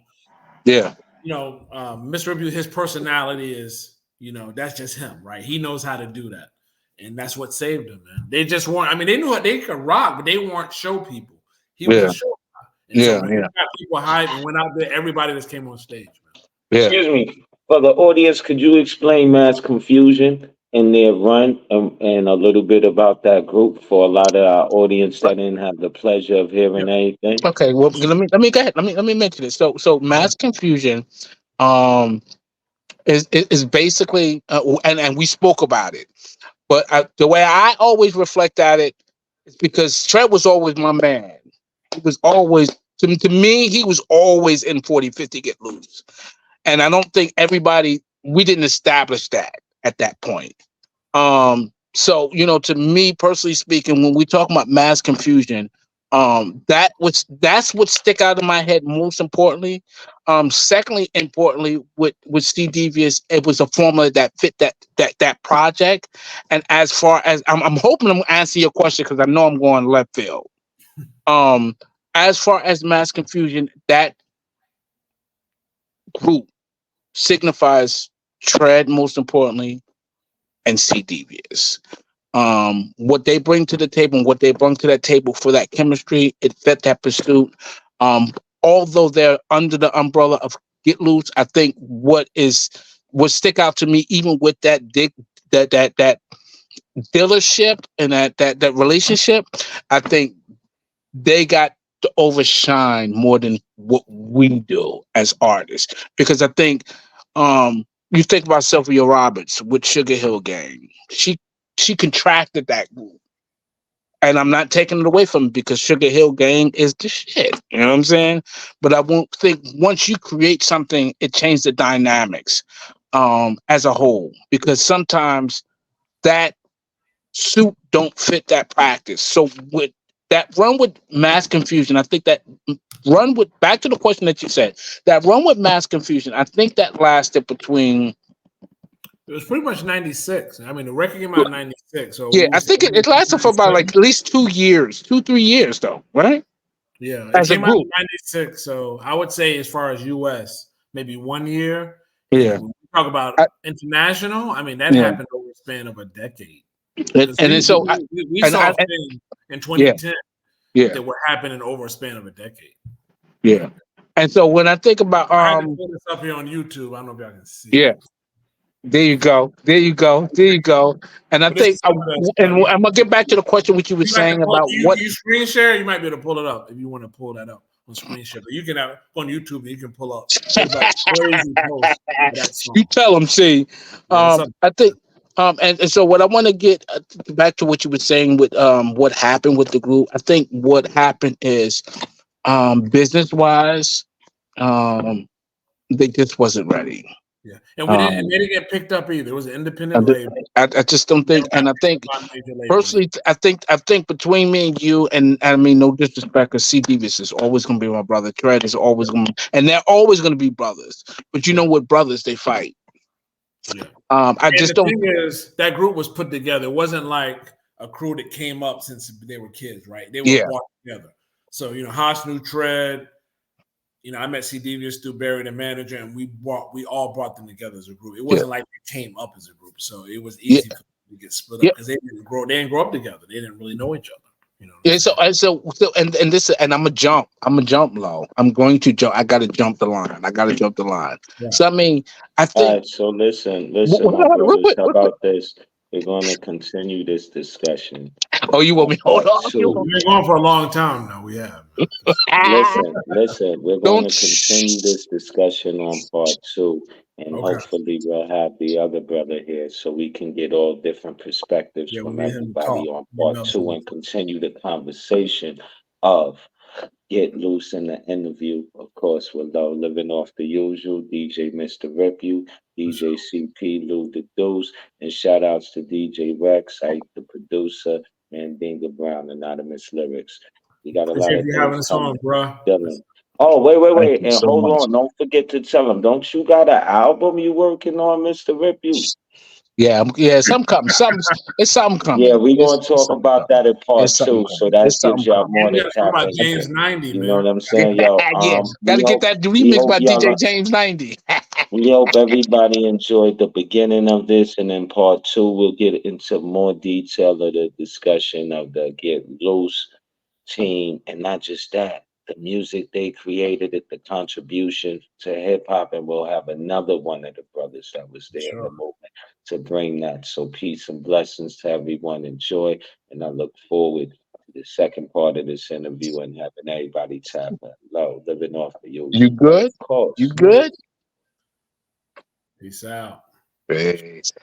Yeah.
You know, Mr. Ripp-U, his personality is, you know, that's just him, right? He knows how to do that. And that's what saved him, man. They just weren't, I mean, they knew what they could rock, but they weren't show people. He was a show guy. And so when he got people hype and went out there, everybody just came on stage, man.
Yeah.
Excuse me. For the audience, could you explain Mass Confusion and their run and a little bit about that group for a lot of our audience that didn't have the pleasure of hearing anything?
Okay, well, let me go ahead. Let me mention it. So Mass Confusion is basically and we spoke about it. But the way I always reflect at it is because Tread was always my man. He was always, to me, he was always in 40-50 Get Loose. And I don't think we didn't establish that at that point. So, you know, to me, personally speaking, when we talk about Mass Confusion, that's what stick out in my head most importantly. Secondly, importantly, with C Devious, it was a formula that fit that project. And as far as I'm hoping I'm answering your question because I know I'm going left field. As far as Mass Confusion, that group signifies Tread most importantly and C Devious. What they bring to the table and what they bring to that table for that chemistry, it fit that pursuit. Although they're under the umbrella of Get Loose, I think what stick out to me, even with that dealership and that relationship, I think they got to overshine more than what we do as artists. Because I think you think about Sylvia Roberts with Sugar Hill Gang. She contracted that group. And I'm not taking it away from it because Sugar Hill Gang is the shit. You know what I'm saying? But I won't think once you create something, it changes the dynamics as a whole. Because sometimes that suit don't fit that practice. So with that run with Mass Confusion, I think that run with, back to the question that you said, that run with Mass Confusion, I think that lasted between...
It was pretty much 96. I mean, the record came out in 96. So
yeah, I think it lasted for about like at least 3 years though, right?
Yeah,
as
it came
a group.
out in 96. So I would say as far as US, maybe 1 year.
Yeah.
When we talk about international, I mean, that happened over a span of a decade.
And then so
we saw a thing in 2010 that were happening over a span of a decade.
Yeah. And so when I think about
I had to put this up here on YouTube. I don't know if y'all can see.
Yeah. There you go. And I think, and I'm gonna get back to the question which you were saying about what
you screen share. You might be able to pull it up if you want to pull that up on screen share. But you can have on YouTube. And you can pull up crazy posts.
You tell them. See, I think, and so what I want to get back to what you were saying with what happened with the group. I think what happened is business wise, they just wasn't ready.
Yeah, and they didn't get picked up either. It was an independent label.
I just don't think, and I think personally, I think between me and you, and I mean no disrespect, because C Devious is always going to be my brother. Tread is always going to, and they're always going to be brothers. But you know what, brothers, they fight.
Yeah.
I just don't.
The thing is, that group was put together. It wasn't like a crew that came up since they were kids, right? They were brought together. So you know, Haas knew Tread. You know, I met C Devious through Barry, the manager, and we all brought them together as a group. It wasn't like they came up as a group, so it was easy to get split up because they didn't grow up together. They didn't really know each other. You know.
Yeah, and this and I'm a jump low. I'm going to jump. I got to jump the line.
Yeah.
So I mean, I
All
think.
right, so listen,
Hold
my
on, real
brothers.
quick,
How
real quick.
about this? We're going to continue this discussion
Oh, you want
on
me? Hold
part
on. You
two.
want
We've been going for a long time now. We have.
Listen. We're going
Don't.
to continue this discussion on part two, and
Okay.
hopefully we'll have the other brother here so we can get all different perspectives
Yeah, we
from
need him to talk.
everybody on
We
part
Mel-Z.
two and continue the conversation of Get Loose in the interview, of course, with Living Off the Usual, DJ Mr. Ripp-U, DJ CP, Lew The Deuce, and shout outs to DJ Wrex, Ike the producer, and Dinga Brown, Anonymous Lyrics. We got a lot
Appreciate
of
you
things
having us on,
coming.
bro.
Dylan. Oh, wait,
Thank
wait.
you
And
so
hold
much.
on. Don't forget to tell them. Don't you got an album you working on, Mr. Ripp-U?
Yeah, some coming. It's something
Yeah,
coming.
we're
It's,
going to
it's
talk
something
about
coming.
that in
It's
part
something
two. So
coming.
that
It's
gives
something
y'all
coming.
more
And we
to
got to talk
tap
about
into.
James 90,
You know
man.
what I'm saying? Yo,
Yeah,
we
got to get
hope
that
we
remix
hope
by
y'all
DJ James 90.
we hope everybody enjoyed the beginning of this, and in part two, we'll get into more detail of the discussion of the Get Loose team, and not just that, the music they created, it, the contribution to hip hop, and we'll have another one of the brothers that was there in the
Sure.
movement to bring that. So peace and blessings to everyone. Enjoy, and I look forward to the second part of this interview and having everybody tap in. Low, living off the
You
usual.
good?
Of course.
You good?
Peace out.
Peace.